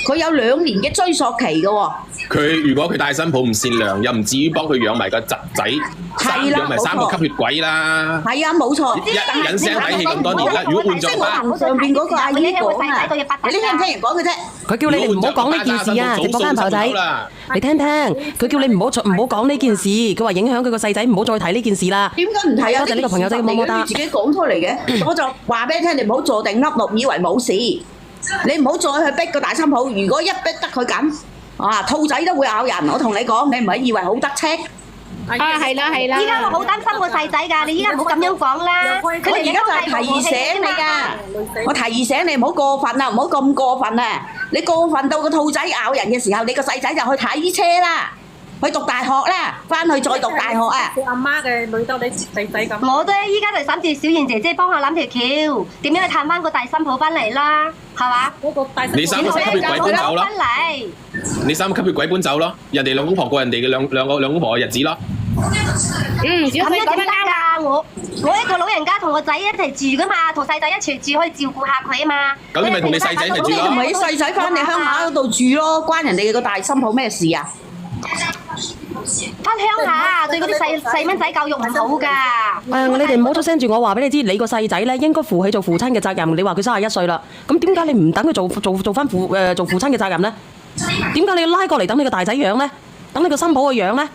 佢有2年嘅追溯期嘅喎。如果佢大新抱唔善良，又唔至於幫佢養埋個侄仔，養埋3個吸血鬼啦。係啊，冇錯。忍聲睇戲咁多年啦，如果換咗翻上邊嗰個阿姨講啊，你聽唔聽人講嘅啫？佢叫你唔好講呢件事啊！直播間朋友仔，你聽，佢叫你唔好講呢件事，佢話影響佢個細仔，唔好再提呢件事啦。點解唔提啊？多謝呢個朋友仔嘅麼麼噠。你自己講出嚟嘅，我就話俾你聽，你唔好坐定笠落，以為冇事。你唔好再去逼個大新抱，如果一逼得佢咁，兔仔都會咬人。我同你講，你唔係以為好得戚。係啦。依家我好擔心個細仔㗎，你依家唔好咁樣講啦。我而家就係提醒你㗎，我提醒你唔好過分啊，唔好咁過分啊！你過分到個兔仔咬人嘅時候，你個細仔就去睇車啦，去讀大學啦，翻去再讀大學啊！阿媽嘅女兜你細仔咁。我都依家就諗住小燕姐姐幫我諗條橋，點樣去探翻個大新抱翻嚟啦，係嘛？你3個吸血鬼搬走咯，你3個吸血鬼搬走咯，人哋兩公婆過人哋嘅兩公婆嘅日子咯。咁樣點得㗎？我一個老人家同個仔一齊住㗎嘛，同細仔一齊住可以照顧下佢啊嘛。咁你咪同你細仔一齊住咯。唔係你細仔翻你鄉下嗰度住咯，關人哋個大新抱咩事啊？翻鄉下對嗰啲細蚊仔教育唔好㗎。你哋唔好出聲住，我話俾你知，你個細仔咧應該負起做父親嘅責任。你話佢31歲啦，咁點解你唔等佢做翻做父親嘅責任咧？點解你要拉過嚟等你個大仔養咧？等你個新抱去養咧？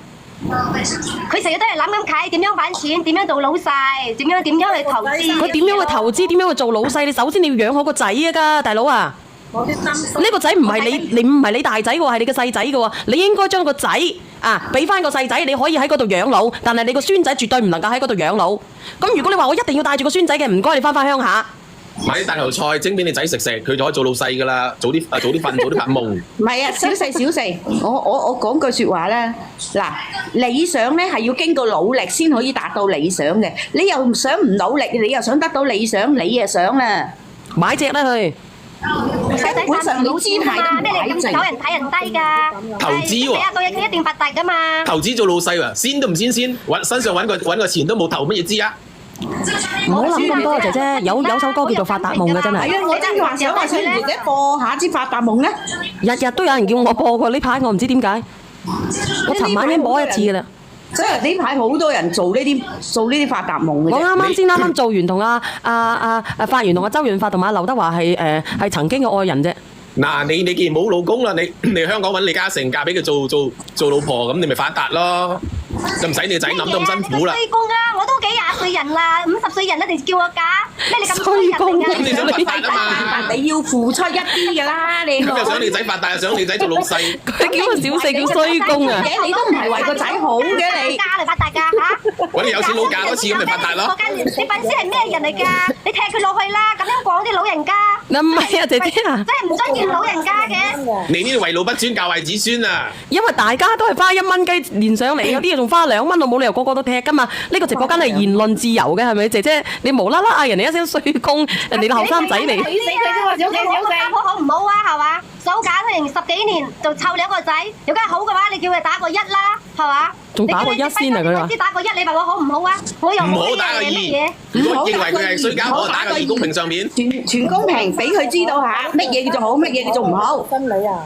佢成日都係諗緊點樣揾錢，點樣做老細，點樣去投資。佢點樣去投資？點樣去做老細？你首先你要養好個仔啊，大佬啊！呢個仔唔係你唔係你大仔喎，係你個細仔嘅喎。你應該將個仔俾翻個細仔，你可以喺嗰度養老，但係你個孫仔絕對唔能夠喺嗰度養老。咁如果你話我一定要帶住個孫仔嘅，唔該你翻鄉下。買啲大頭菜整俾你仔食，佢就可以做老細噶啦，早啲瞓，早啲發夢。唔係啊，小四，我講句説話咧，嗱，理想咧係要經過努力先可以達到理想嘅。你又想唔努力，你又想得到理想，你又想啦，買隻啦佢。根本上你姿態都唔咩你咁正。有人睇人低㗎？投資喎，到嘢佢一定發達㗎嘛。投資做老細喎，先都唔先，身上揾個錢都冇投乜嘢資啊！唔好諗咁多啊，姐姐，有首歌叫做《發達夢》嘅真係。係啊，我真係話想話小姐姐播下支《發達夢》咧。日日都有人叫我播過，呢排我唔知點解。我尋晚已經播一次㗎啦。所以呢排好多人做呢啲發達夢嘅。我啱啱做完同發完同周潤發同埋劉德華係曾經嘅愛人啫。嗱，你既然冇老公啦，你香港揾李嘉誠嫁俾佢做老婆，咁你咪發達咯，就唔使你個仔諗得咁辛苦啦。衰公啊！我都幾廿歲人啦，50歲人啦，你叫我嫁咩？你咁衰人嚟㗎？咁你想發達啊嘛？你要付出一啲㗎啦，你咁又想你仔發達，又想你仔做老細，佢叫個小四叫衰公啊！你都唔係為個仔好嘅你。嫁嚟發達㗎嚇！揾你有錢佬嫁多次咁咪發達咯。你粉絲係咩人嚟㗎？你踢佢落去啦！咁樣講啲老人家，嗱唔係啊，姐姐啊，真係唔尊敬老人家嘅。你呢啲為老不尊教壞子孫啊！因為大家都係花1蚊雞連上嚟，有啲嘢仲花2蚊，我冇理由個個都踢噶嘛。呢個直播間係言論自由嘅，係咪？姐姐，你無啦啦嗌人哋一聲衰公，人哋個後生仔嚟。死佢啫嘛，小四小四。好唔好啊？係嘛？數假佢10幾年就湊2個仔，如果係好嘅話，你叫佢打個1啦，係嘛？仲打個1先啊！佢話。先打個1，你問我好唔好啊？我又唔好打個2。如果認為佢係衰家，我打個2公平上面。全公平，俾佢知道下乜嘢叫做好，乜嘢叫做唔好。心理啊！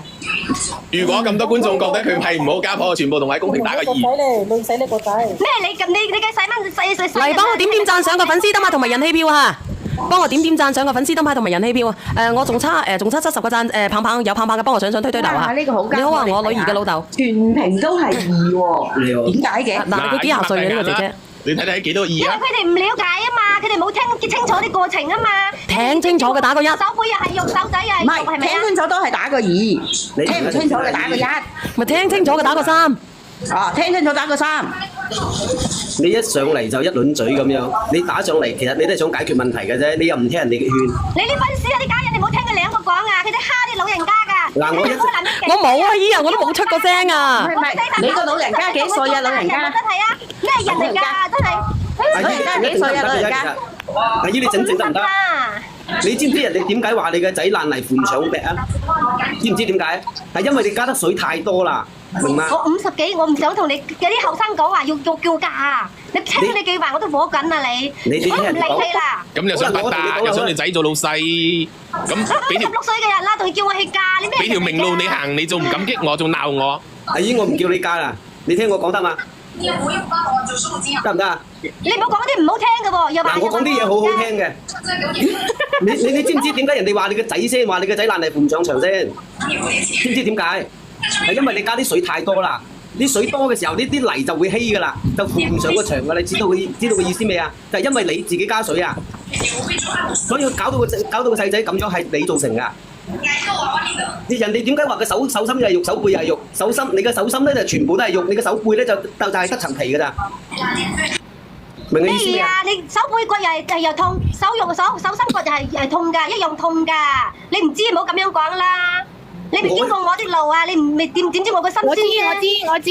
如果咁多觀眾覺得佢係唔好家婆，全部同喺公平打個2。累死你個仔。咩？你嘅細蚊細嚟幫我點讚賞個粉絲燈牌同埋人氣票啊！幫我點讚賞個粉絲燈牌同埋人氣票啊！我仲差70個讚，棒棒有棒棒嘅，幫我上推頭啊！呢個好你好啊，我女兒嘅老豆。全屏都係2喎，點解嘅？嗱，佢幾廿歲嘅呢個姐姐。你睇睇幾多2啊？因為佢哋唔了解啊嘛，佢哋冇聽清楚啲過程啊嘛。聽清楚嘅打個1。手背又係肉，手仔又係肉，係咪啊？聽清楚都係打個2，聽唔清楚嘅打個1。咪聽清楚嘅打個3。哦，聽清楚打個3。你一上嚟就一輪嘴咁樣，你打上嚟其實你都係想解決問題嘅啫，你又唔聽人哋嘅勸。你啲粉絲啊，啲假人，你冇聽佢兩個講啊，佢哋蝦啲老人家㗎。嗱我冇啊，姨啊，我都冇出過聲啊。唔係，你個老人家幾歲啊？老人家真係啊，咩人嚟㗎？真係。老人家幾歲啊？老人家。阿姨你整得唔得？你知唔知人哋點解話你個仔爛泥扶牆壁啊？知唔知點解？係因為你加得水太多啦。明嗎？我50幾，我唔想同你有啲後生講話要叫價啊！你聽你幾話我都火緊啊你！我唔理你啦。咁又想發達，又想你仔做老細，咁俾條56歲嘅人啦，仲要叫我去嫁，你咩？俾條明路你行，你仲唔感激我，仲鬧我？阿姨我唔叫你嫁啦，你聽我講得嘛？得唔得啊？你唔好講啲唔好聽嘅喎，又話我講啲嘢好好聽嘅。你知唔知點解人哋話你個仔先？話你個仔爛泥扶唔上牆先？知唔知點解？係因為你加啲水太多啦，啲水多嘅時候，呢啲泥就會稀噶啦，就扶唔上個牆噶。你知道個意思未啊？就係因為你自己加水啊，所以搞到個細仔咁樣係你造成噶。人哋點解話個手心又係肉，手背又係肉？手心你嘅手心咧就全部都係肉，你嘅手背咧就係得層皮噶咋。明嘅意思未啊？你手背骨又痛，手心骨又係痛㗎，一樣痛㗎。你唔知唔好咁樣講啦。你未經過我啲路啊！你未點知我個心先我知，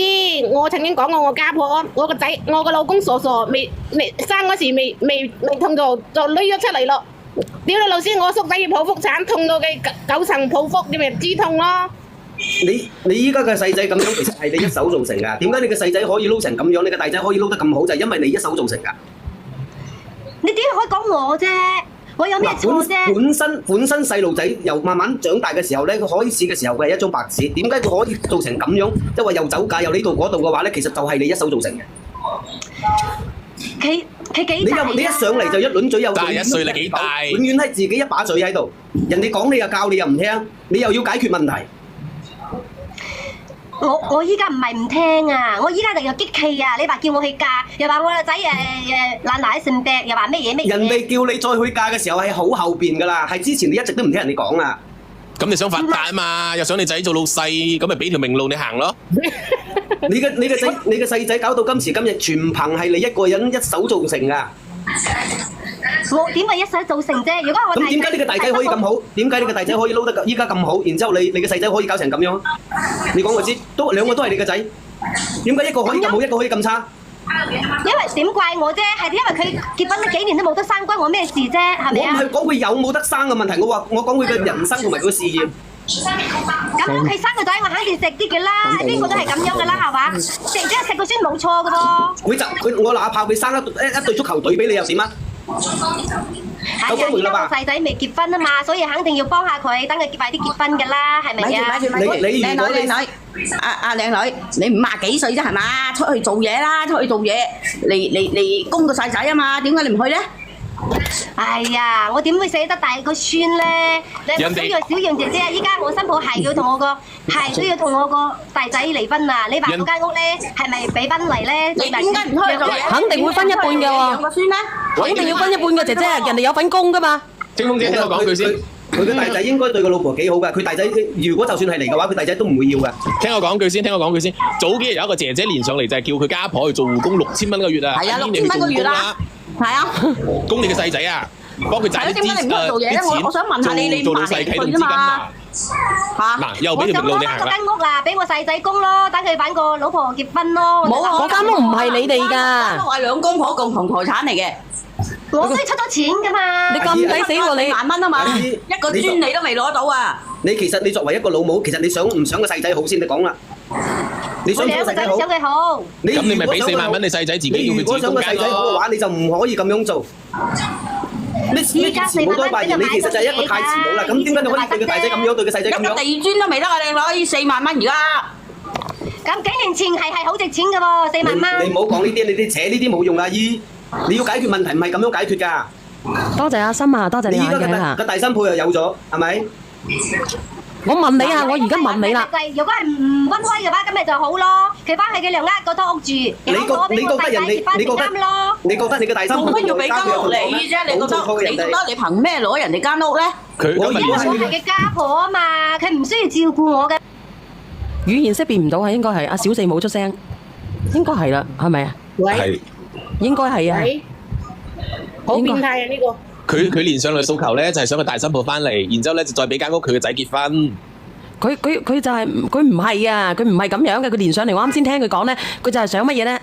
我曾經講過我家婆，我個仔，我個老公傻未生嗰時未痛到就攞咗出嚟咯。屌你老師，我叔仔要剖腹產，痛到佢9層剖腹，你咪知痛咯。你依家嘅細仔咁樣，其實係你一手造成㗎。點解你嘅細仔可以撈成咁樣，你嘅大仔可以撈得咁好，就係因為你一手造成㗎。你點可以講我啫？我有咩錯啫？本身細路仔由慢慢長大嘅時候咧，佢開始嘅時候佢係一張白紙。點解佢可以做成咁樣？即係話又走價又呢度嗰度嘅話咧，其實就係你一手造成嘅。佢幾大啊？你一上嚟就一輪嘴又31歲你幾大？永遠係自己一把嘴喺度，人哋講你又教你又唔聽，你又要解決問題。我依家唔係唔聽啊！我依家就有激氣啊！你話叫我去嫁，又話我個仔爛奶成病，又話咩嘢咩嘢。人哋叫你再去嫁嘅時候係好後邊㗎啦，係之前你一直都唔聽人哋講啊。咁你想發達啊嘛，又想你仔做老細，咁咪俾條明路你行咯。你嘅細仔搞到今時今日，全憑係你一個人一手造成㗎。我點會一手造成啫？如果我咁點解你個大仔可以咁好？點解你個大仔可以撈得依家咁好？然之後你個細仔可以搞成咁樣？你講我知，兩個都係你個仔，點解一個可以咁好，一個可以咁差？因為點怪我啫？係因為佢結婚咗幾年都冇得生，關我咩事啫？係咪啊？我唔係講佢有冇得生嘅問題，我講佢嘅人生同埋佢嘅事業。咁佢生個仔，我肯定食啲嘅啦，邊個都係咁樣嘅啦，係嘛？食個孫冇錯嘅噃。我哪怕佢生一隊足球隊俾你又點啊？係啊，而家個細仔未結婚啊嘛，所以肯定要幫下佢，等佢快啲結婚嘅啦，係咪啊？靚女，阿靚女，你50幾歲啫係嘛？出去做嘢啦，出去做嘢嚟供個細仔啊嘛，點解你唔去咧？哎呀，我點會捨得大個孫咧？你人哋小楊姐姐啊，依家我新抱係要同我個大仔離婚啊！你話嗰間屋咧係咪俾翻嚟咧？你點解唔開咗？肯定會分一半嘅喎，兩個孫咧，肯定要分一半嘅姐姐，人哋有份工噶嘛。清風姐聽我講句先，佢嘅大仔應該對個老婆幾好㗎。佢大仔如果就算係嚟嘅話，佢大仔都唔會要㗎。聽我講句先。早幾日有一個姐姐連上嚟就係叫佢家婆去做護工6000蚊一個月啊。係啊阿姨你去6000蚊個月啦係啊，供你嘅細仔啊，幫佢賺啲點解你唔去做嘢咧？我想問下你做老細啟動資金嘛。嚇嗱，又俾條路你行啦。我就攞翻嗰間屋啦，俾我細仔供咯，等佢揾個老婆結婚咯。冇啊，嗰間屋唔係你哋㗎，我係兩公婆共同財產嚟嘅。我都係出咗錢㗎嘛。你咁抵死喎你！4萬蚊啊嘛，阿姨一個專你都未攞到啊！其實你作為一個老母，其實你想唔想個細仔好先？你講啦。你想個細仔好？想佢好。咁你咪俾4萬蚊你細仔自己要佢如果自己供間想個細仔好嘅話，你就唔可以咁樣做。咩慈母多敗兒？你其實就係一個太慈母啦。咁點解你可以對個大仔咁樣，對個細仔咁一個樣？地磚都未得啊！你攞呢4萬蚊而家。咁幾年前係好值錢㗎喎，4萬蚊。你唔好講呢啲，你扯呢啲冇用啊！姨，你要解決問題唔係咁樣解決㗎。多謝阿心啊，多謝你你依家眼鏡啊個！大新抱又有咗，係咪？我問你啊，我而家問你啦，如果係唔分開嘅話，咁咪就好咯。佢翻去佢娘嗰套屋住，你覺得人哋，你覺得你嘅大新抱做乜要俾間屋你啫？你覺得你憑咩攞人哋間屋咧？我因為我係佢家婆啊嘛，佢唔需要照顧我嘅。語言識別唔到係應該係阿小四冇出聲，應該係啦，係咪啊？係應該係啊。好變態啊呢個！佢連上嚟訴求咧，就係想個大新抱翻嚟，然之後咧就再俾間屋佢個仔結婚。佢就係佢唔係啊，佢唔係咁樣嘅。佢連上嚟，我啱先聽佢講咧，佢就係想乜嘢咧？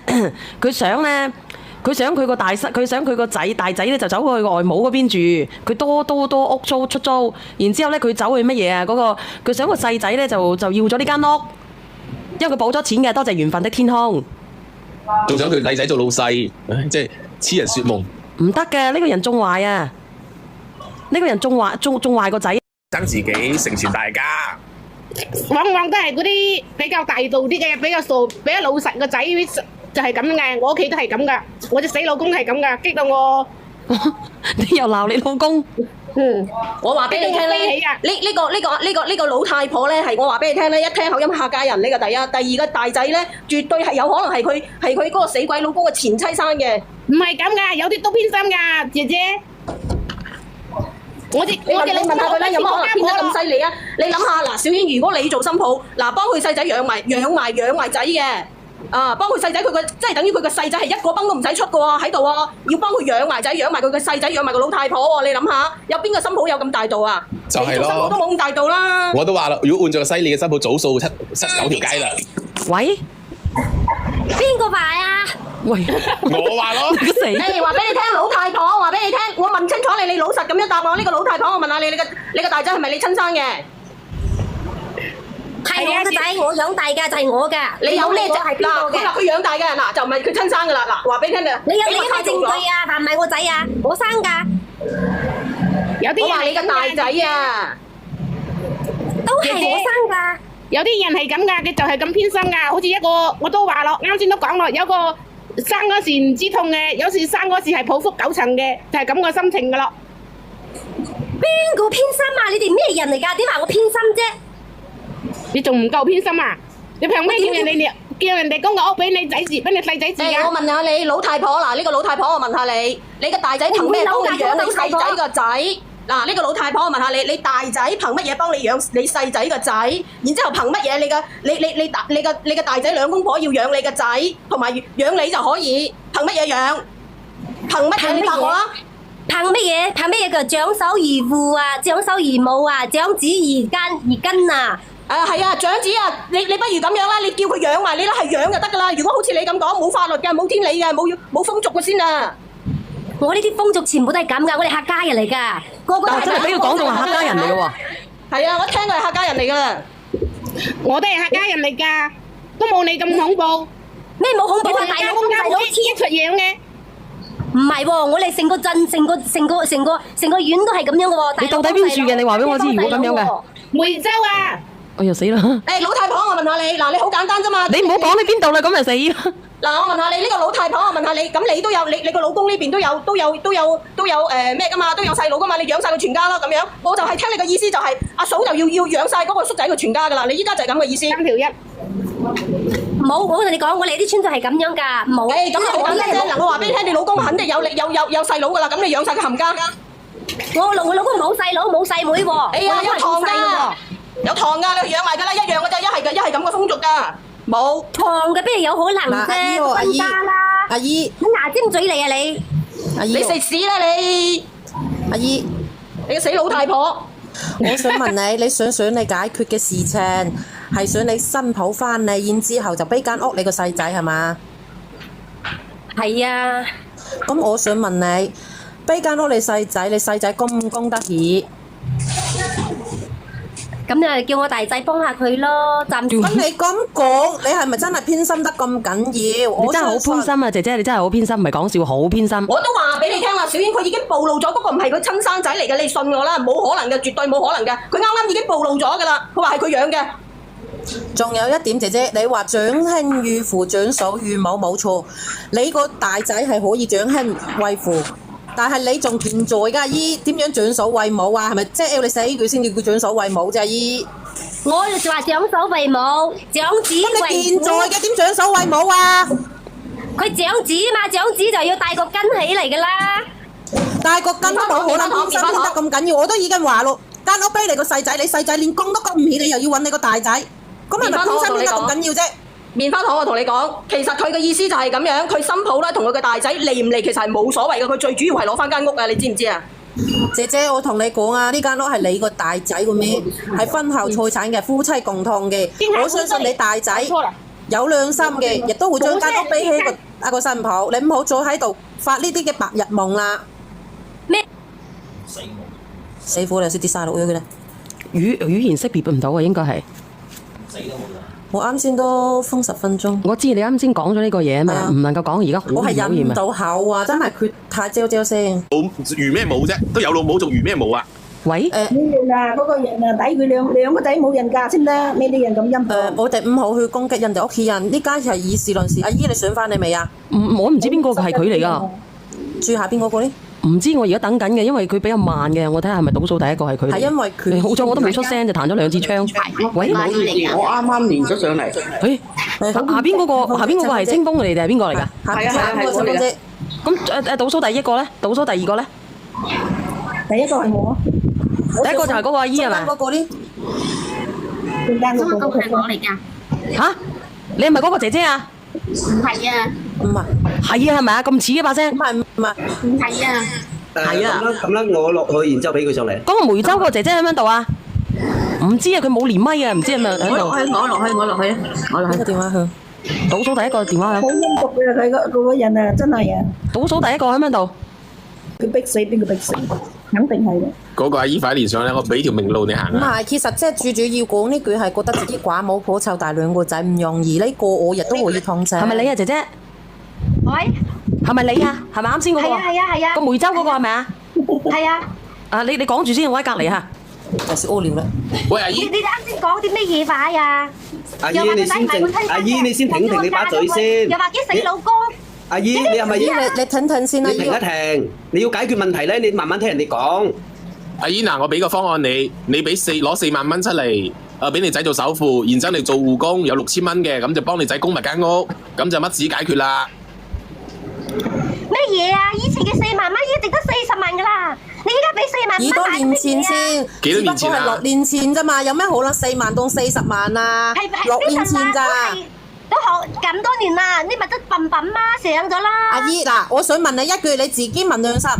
佢想佢個佢想佢個大仔咧就走去外母嗰邊住，佢多屋租出租，然之後咧佢走去乜嘢啊？佢想個細仔咧就要咗呢間屋，因為佢補咗錢嘅，多謝緣分的天空。仲想佢細仔做老細，即係痴人說夢。唔得嘅，呢個人縱壞啊！呢個人縱壞個仔，爭自己成全大家。往往都係嗰啲比較大度啲嘅，比較傻、比較老實個仔就係咁嘅。我屋企都係咁噶，我隻死老公係咁噶，激到我。你又鬧你老公？我話俾你聽咧，呢個老太婆咧係我話俾你聽咧，一聽口音客家人呢個第一，第二個大仔咧絕對係有可能係佢嗰個死鬼老公嘅前妻生嘅。唔係咁噶，有啲都偏心噶，姐姐。你問下佢啦，有冇可能偏得咁犀利啊？你諗下嗱，小英，如果你做新抱，嗱幫佢細仔養埋仔嘅，啊幫佢細仔佢個即係等於佢個細仔係一個崩都唔使出嘅喎，喺度喎，要幫佢養埋仔，養埋佢個細仔，養埋個老太婆喎，你諗下，有邊個新抱有咁大度啊？就係咯，你做新抱都冇咁大度啦。我都話啦，如果換咗個犀利嘅新抱，早掃七九條街啦。喂，邊個話啊？喂，我話咯，死！誒話俾你聽，老太婆話俾你聽，我問清楚你，你老實咁樣答我。呢個老太婆，我問下你，你個大仔係咪你親生嘅？係我個仔，我養大㗎，就係我㗎。你有咩係邊個嘅？佢養大嘅嗱，就唔係佢親生㗎啦。嗱，話俾你聽啊，你有咩證據啊？係唔係我仔啊？我生㗎。有啲我話你個大仔啊，都係我生㗎。有啲人係咁噶，佢就係咁偏心噶。好似一個我都話咯，啱先都講咯，有個生嗰時唔知痛嘅，有時生嗰時係抱腹9層嘅，就係咁個心情噶咯。邊個偏心啊？你哋咩人嚟㗎？點話我偏心啫？你仲唔夠偏心啊？你憑咩叫人哋供個屋俾你仔住，俾你細仔住啊？我問下你老太婆嗱，呢個老太婆我問下你，你個大仔憑咩幫你養你細仔個仔？嗱，呢個老太婆我問下你，你大仔憑乜嘢幫你養你細仔個仔？然之後憑乜嘢你個大仔兩公婆要養你個仔，同埋養你就可以？憑乜嘢養？憑乜嘢？你答我啦！憑乜嘢？憑乜嘢叫長手如父啊？長手如母啊？長子如根啊？係啊，長子啊，你不如咁樣啦，你叫佢養埋你啦，係養就得噶啦。如果好似你咁講，冇法律嘅，冇天理嘅，冇風俗嘅先啊！我呢啲風俗全部都係咁噶，我哋客家人嚟噶，個個都係。真係俾佢講到係客家人嚟嘅喎。係啊，我聽佢係客家人嚟噶。我都係客家人嚟噶，都冇你咁恐怖。咩冇恐怖啊？大佬一出樣嘅。唔係喎，我哋成個鎮、成個縣都係咁樣嘅喎。你到底邊處嘅？你話俾我知，如果咁樣嘅。梅州啊！哎呀死啦！老太婆，我問下你，嗱，你好簡單啫嘛。你唔好講你邊度啦，咁就死啦。嗱，我問下你呢個老太婆，我問下你，咁你都有你個老公呢邊都有咩噶嘛？都有細佬噶嘛？你養晒佢全家啦咁樣。我就係聽你嘅意思，就係阿嫂就要養晒嗰個叔仔佢全家噶啦。你依家就係咁嘅意思。三條一。冇，我同你講，我哋啲村就係咁樣㗎，冇。誒，咁好簡單啫。嗱，我話俾你聽，你老公肯定有細佬噶啦，咁你養晒佢冚家。我老公冇細佬冇細妹喎。哎呀，有堂㗎，有堂㗎，你養埋㗎啦，一樣㗎啫，一係咁嘅風俗㗎，冇堂嘅邊有可能啫？分家啦。阿姨，你牙尖嘴利啊你！阿姨，你食屎啦你！阿姨，你個死老太婆！我想問你，你想你解決嘅事情係想你新抱翻嚟，然之後就俾間屋你個細仔係嘛？係啊。咁我想問你，俾間屋你細仔供唔供得起？咁就叫我大仔幫下佢咯，暫時。咁你咁講，你係咪真係偏心得咁緊要？你真係好偏心啊，姐姐，你真係好偏心，唔係講笑，好偏心。我都話俾你聽啦，小英佢已經暴露咗，嗰個唔係佢親生仔嚟嘅，你信我啦，冇可能嘅，絕對冇可能嘅，佢啱啱已經暴露咗噶啦，佢話係佢養嘅。仲有一點，姐姐，你話長兄如父，長嫂如母，冇錯。你個大仔係可以長兄為父，但係你仲健在㗎，姨點樣長嫂為母啊？係咪即係要你死佢先叫佢長嫂為母啫？姨，我就話長嫂為母，長子為父。咁你健在嘅點長嫂為母啊？佢長子嘛，長子就要帶個根起嚟㗎啦。帶個根都冇可能偏心偏得咁緊要，我都已經話咯，間屋俾你個細仔，你細仔連供都供唔起，你又要揾你個大仔，咁係咪偏心偏得咁緊要啫？棉花糖，我同你講，其實佢嘅意思就係咁樣，佢新抱咧同佢嘅大仔離唔離其實係冇所謂嘅，佢最主要係攞翻間屋啊！你知唔知啊？姐姐，我同你講啊，呢間屋係你個大仔個名，係婚後財產嘅，夫妻共同嘅。我相信你大仔有良心嘅，亦都會將間屋俾起一個新抱。你唔好再喺度發呢啲嘅白日夢啦。咩？死火你識跌晒落去嘅咧？語言識別唔到啊，應該係。我啱先都封10分鐘。我知你啱先講咗呢個嘢啊嘛，唔能夠講而家好我係討厭啊。忍唔到口啊，真係佢太焦焦聲。如咩冇啫？都有老母仲如咩冇啊？喂，你哋啊，嗰個人啊，抵佢兩個仔冇人嫁先得，咩啲人咁陰毒？我哋唔好去攻擊人哋屋企人，呢家係以事論事。阿姨，你上翻嚟未啊？我唔知邊個係佢嚟噶，住下邊嗰個呢？唔知我而家等緊嘅，因為佢比較慢嘅，我睇下係咪倒數第一個係佢嚟。係因為佢好彩我都未出聲就彈咗2支槍。喂，我啱啱連咗上嚟。下邊嗰個係清風嚟定係邊個嚟㗎？係我嚟嘅。咁倒數第一個咧？倒數第二個咧？第一個係我，第一個就係嗰個阿姨係咪？嗰個呢？中間嗰個係我嚟㗎。嚇？你係咪嗰個姐姐啊？唔係啊。唔係。係啊，係咪啊？咁似嘅把聲。唔係。唔係啊。係啊。咁啦，我落去，然之後俾佢上嚟。嗰個梅州個姐姐喺邊度啊？唔知啊，佢冇連咪啊，唔知係咪喺度。我落去，我落去。個電話響。倒數第一個電話響。好陰毒嘅佢個人啊，真係啊！倒數第一個喺邊度？佢逼死邊個逼死？肯定係嘅。嗰個阿姨快連上嚟，我俾條明路你行啊！唔係，其實即係最主要講呢句係覺得自己寡母婆湊大2個仔唔容易，呢個我亦都可以同情。係咪你啊，姐姐？喂，係咪你啊？係咪啱先嗰個？係啊。個梅州嗰個係咪啊？係啊。啊，你講住先，我喺隔離嚇。就係屙尿啦。喂，阿姨。你啱先講啲咩嘢話呀？阿姨你先靜，阿姨你先停你把嘴先。又話啲死老公。阿姨，你係咪你停先啦？你停一停，你要解決問題咧，你慢慢聽人哋講。阿姨嗱，我俾個方案你，你俾攞4萬蚊出嚟，俾你仔做首付，然之後你做護工有6000蚊嘅，咁就幫你仔供埋間屋，咁就乜事解決啦。咩嘢啊？以前嘅4萬蚊一直都40萬噶啦，你依家俾4萬蚊幾多年前先？幾多年前啊？只不過係6年前咋嘛？有咩可能4萬到40萬啊？6年前咋？都學咁多年啦，你咪得笨笨嘛，醒咗啦。阿姨嗱，我想問你一句，你自己問良心。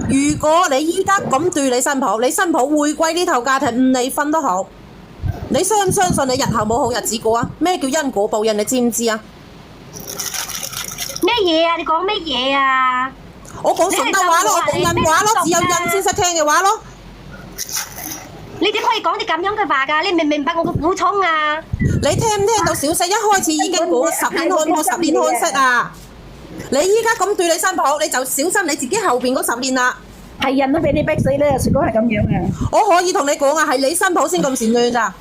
如果你依家咁對你新抱，你新抱回歸呢頭家庭唔離婚都好，你相唔相信你日後冇好日子過啊？咩叫因果報應？你知唔知啊？咩嘢啊？你講咩嘢啊？我講順德話咯，我講印話咯，只有印先識聽嘅話咯。你點可以講啲咁樣嘅話㗎？你明唔明白我嘅苦衷啊？你聽唔聽到小四一開始已經講10年看破10年看色啊？你依家咁對你新抱，你就小心你自己後邊嗰10年啦。係人都俾你逼死咧，如果係咁樣啊！我可以同你講啊，係你新抱先咁善良咋。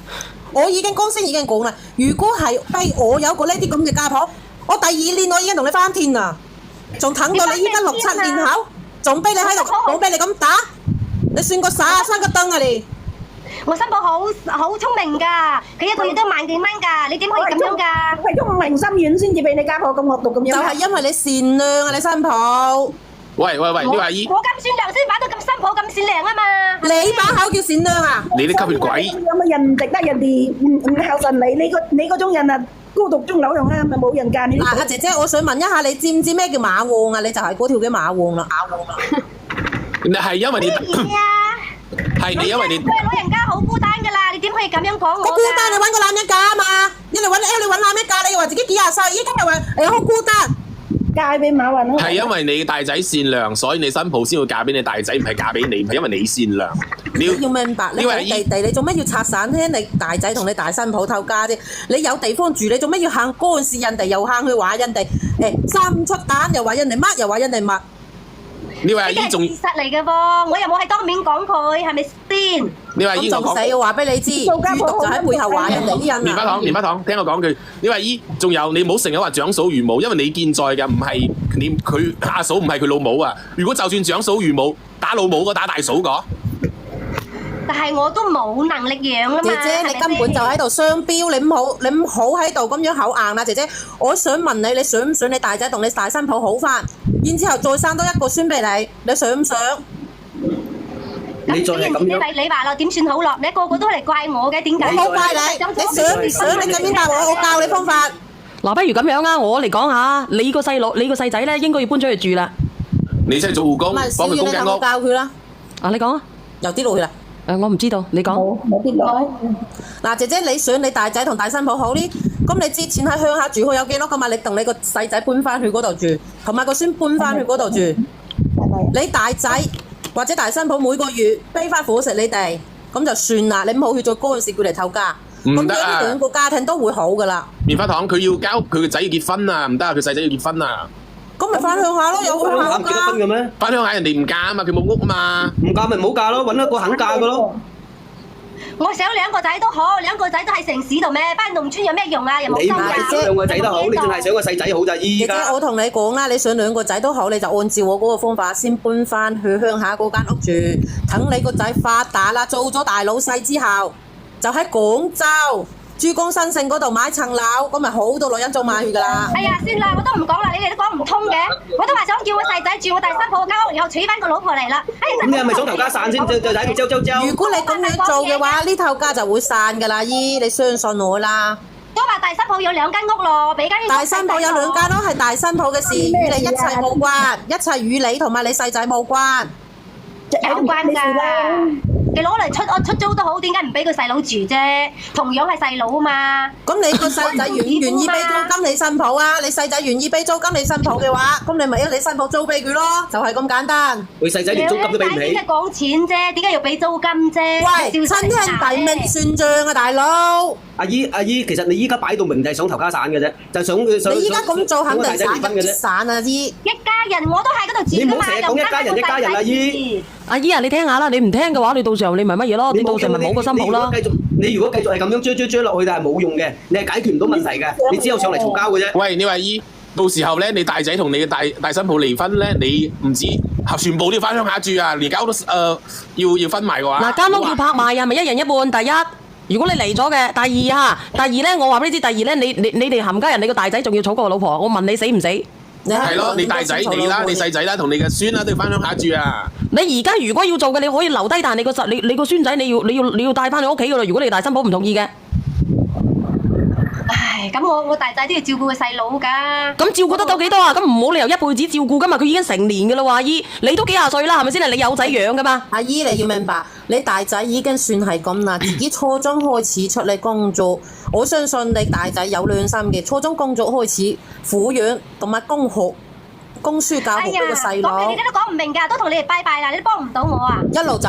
我已經剛先已經講啦，如果係我有個呢啲咁嘅家婆，我第2年我已經同你翻天啦，仲等到你依家6、7年後，仲俾你喺度，冇俾你咁打，你算個傻，生個燈啊你！我新抱好聰明㗎，佢一個月都萬幾蚊㗎，你點可以咁樣㗎？為咗明心軟先至俾你家婆咁惡毒咁樣。就係因為你善良啊，你新抱。喂，呢位阿姨，我咁善良先擺到咁新抱咁善良啊嘛！你把口叫善良啊？你啲吸血鬼！有乜人唔值得人哋唔孝順你？你嗰種人啊，孤獨終老用啊，咪冇人嫁你。阿姐姐，我想問一下，你知唔知咩叫馬王啊？你就係嗰條嘅馬王啦。你係因為你係你因為你老人家好孤單㗎啦，你點可以咁樣講我㗎？我孤單，你揾個男人嫁啊嘛！你揾男人嫁，你又話自己幾廿歲，依家又話好孤單。嫁俾馬雲咯。係因為你大仔善良，所以你新抱先會嫁俾你大仔，唔係嫁俾你，唔係因為你善良。你要明白，你好地地，你做咩要拆散咧？你大仔同你大新抱偷家啫，你有地方住，你做咩要行干涉人哋？又行去話人哋3出蛋，又話人哋乜，又話人哋乜？呢位阿姨仲事實嚟嘅噃，我又冇喺當面講佢，係咪先？呢位阿姨我講，死我話俾你知，豬毒就喺背後話人哋啲人啊！棉花糖，聽我講句，呢位阿姨仲有你唔好成日話長嫂如母，因為你健在嘅唔係你佢阿嫂，唔係佢老母啊！如果就算長嫂如母，打老母個打大嫂個。但係我都冇能力養啊嘛！姐姐，你根本就喺度雙標，你唔好喺度咁樣口硬啦！姐姐，我想問你，你想唔想你大仔同你大新抱好翻，然之後再生多一個孫俾你？你想唔想？你再係咁樣，你話咯，點算好咯？你個個都嚟怪我嘅，點解？我冇怪你，你想唔想？你咁邊答我，我教你方法。嗱，不如咁樣啊，我嚟講下，你個細仔咧，應該要搬咗去住啦。你出去做護工，幫佢供間屋。教佢啦。啊，你講啊，有啲落去啦。我唔知道，你講。冇啲落。嗱，姐姐，你想你大仔同大新抱好啲？咁你之前喺鄉下住好有幾多噶嘛？你同你個細仔搬翻去嗰度住，同埋個孫搬翻去嗰度住。你大仔或者大新抱每個月俾翻伙食你哋，咁就算啦。你唔好去再干涉佢哋偷家。唔得啊！咁兩個家庭都會好噶啦。棉花糖佢要交佢個仔要結婚啊，唔得啊！佢細仔要結婚啊。咁咪翻鄉下咯，有鄉下唔結得婚嘅咩？翻鄉下人哋唔嫁啊嘛，佢冇屋啊嘛。唔嫁咪唔好嫁咯，揾一個肯嫁嘅咯。我想兩個仔都好，兩個仔都喺城市度咩？翻農村有咩用啊？又冇收入。你唔係想兩個仔都好，你淨係想個細仔好咋？依姐姐，家我同你講啦，你想兩個仔都好，你就按照我嗰個方法先搬翻去鄉下嗰間屋住，等你個仔發達啦，做咗大老細之後，就喺廣州珠江新城嗰度買層樓，咁咪好多女人做買去噶啦。哎呀，算啦，我都唔講啦，你哋都講唔通嘅。我都話想叫我細仔住我大新抱間屋，然後娶翻個老婆嚟啦。咁你係咪想頭家散先？就喺度周？如果你咁樣做嘅話，呢頭家就會散噶啦，姨，你相信我啦。都話大新抱有兩間屋咯，俾間大新抱有兩間屋係大新抱嘅事，與你一切冇關，一切與你同埋你細仔冇關。有關㗎。你攞嚟出租都好，點解唔俾佢細佬住啫？同樣係細佬啊嘛。咁你個細仔願唔願意俾租金你新抱啊？你細仔願意俾租金你新抱嘅話，咁你咪要你新抱租俾佢咯，就係咁簡單。佢細仔連租金都俾唔起。點解講錢啫？點解要俾租金啫？喂，親兄弟明算賬啊，大佬！阿姨，其實你依家擺到明就係想頭家散嘅啫，就想你依家咁做肯定散啊，姨！一家人我都喺嗰度住㗎嘛。你唔好成日講一家人，阿姨。阿姨啊，你聽下啦，你唔聽嘅話，你到時候你咪乜嘢咯？你到時候咪冇個新抱咯。你如果繼續係咁樣追落去，但係冇用嘅，你係解決唔到問題嘅，你只有上嚟嘈交嘅啫。喂，呢位阿姨，到時候咧，你大仔同你嘅大新抱離婚咧，你唔止全部都要翻鄉下住啊，連間屋都要分埋嘅話。嗱，間屋要拍賣啊，咪一人一半。第一，如果你離咗嘅，第二咧，我話俾你知，第二咧，你哋冚家人，你個大仔仲要娶個老婆，我問你死唔死？係咯，你大仔你啦，你細仔啦，同你嘅孫啦都要翻鄉下住啊！你而家如果要做嘅，你可以留低，但係你個孫仔你要帶翻去屋企噶啦。如果你大新抱唔同意嘅，唉，咁我大仔都要照顧個細佬噶。咁照顧得到幾多啊？咁唔好理由一輩子照顧噶嘛，佢已經成年噶啦喎，阿姨，你都幾廿歲啦，係咪先？你有仔養噶嘛？阿姨你要明白，你大仔已經算係咁啦，自己初中開始出嚟工作，我相信你大仔有良心嘅，初中工作開始撫養同埋供書教學呢個細佬。講你哋都講唔明㗎，都同你哋拜拜啦，你都幫唔到我啊！一路走。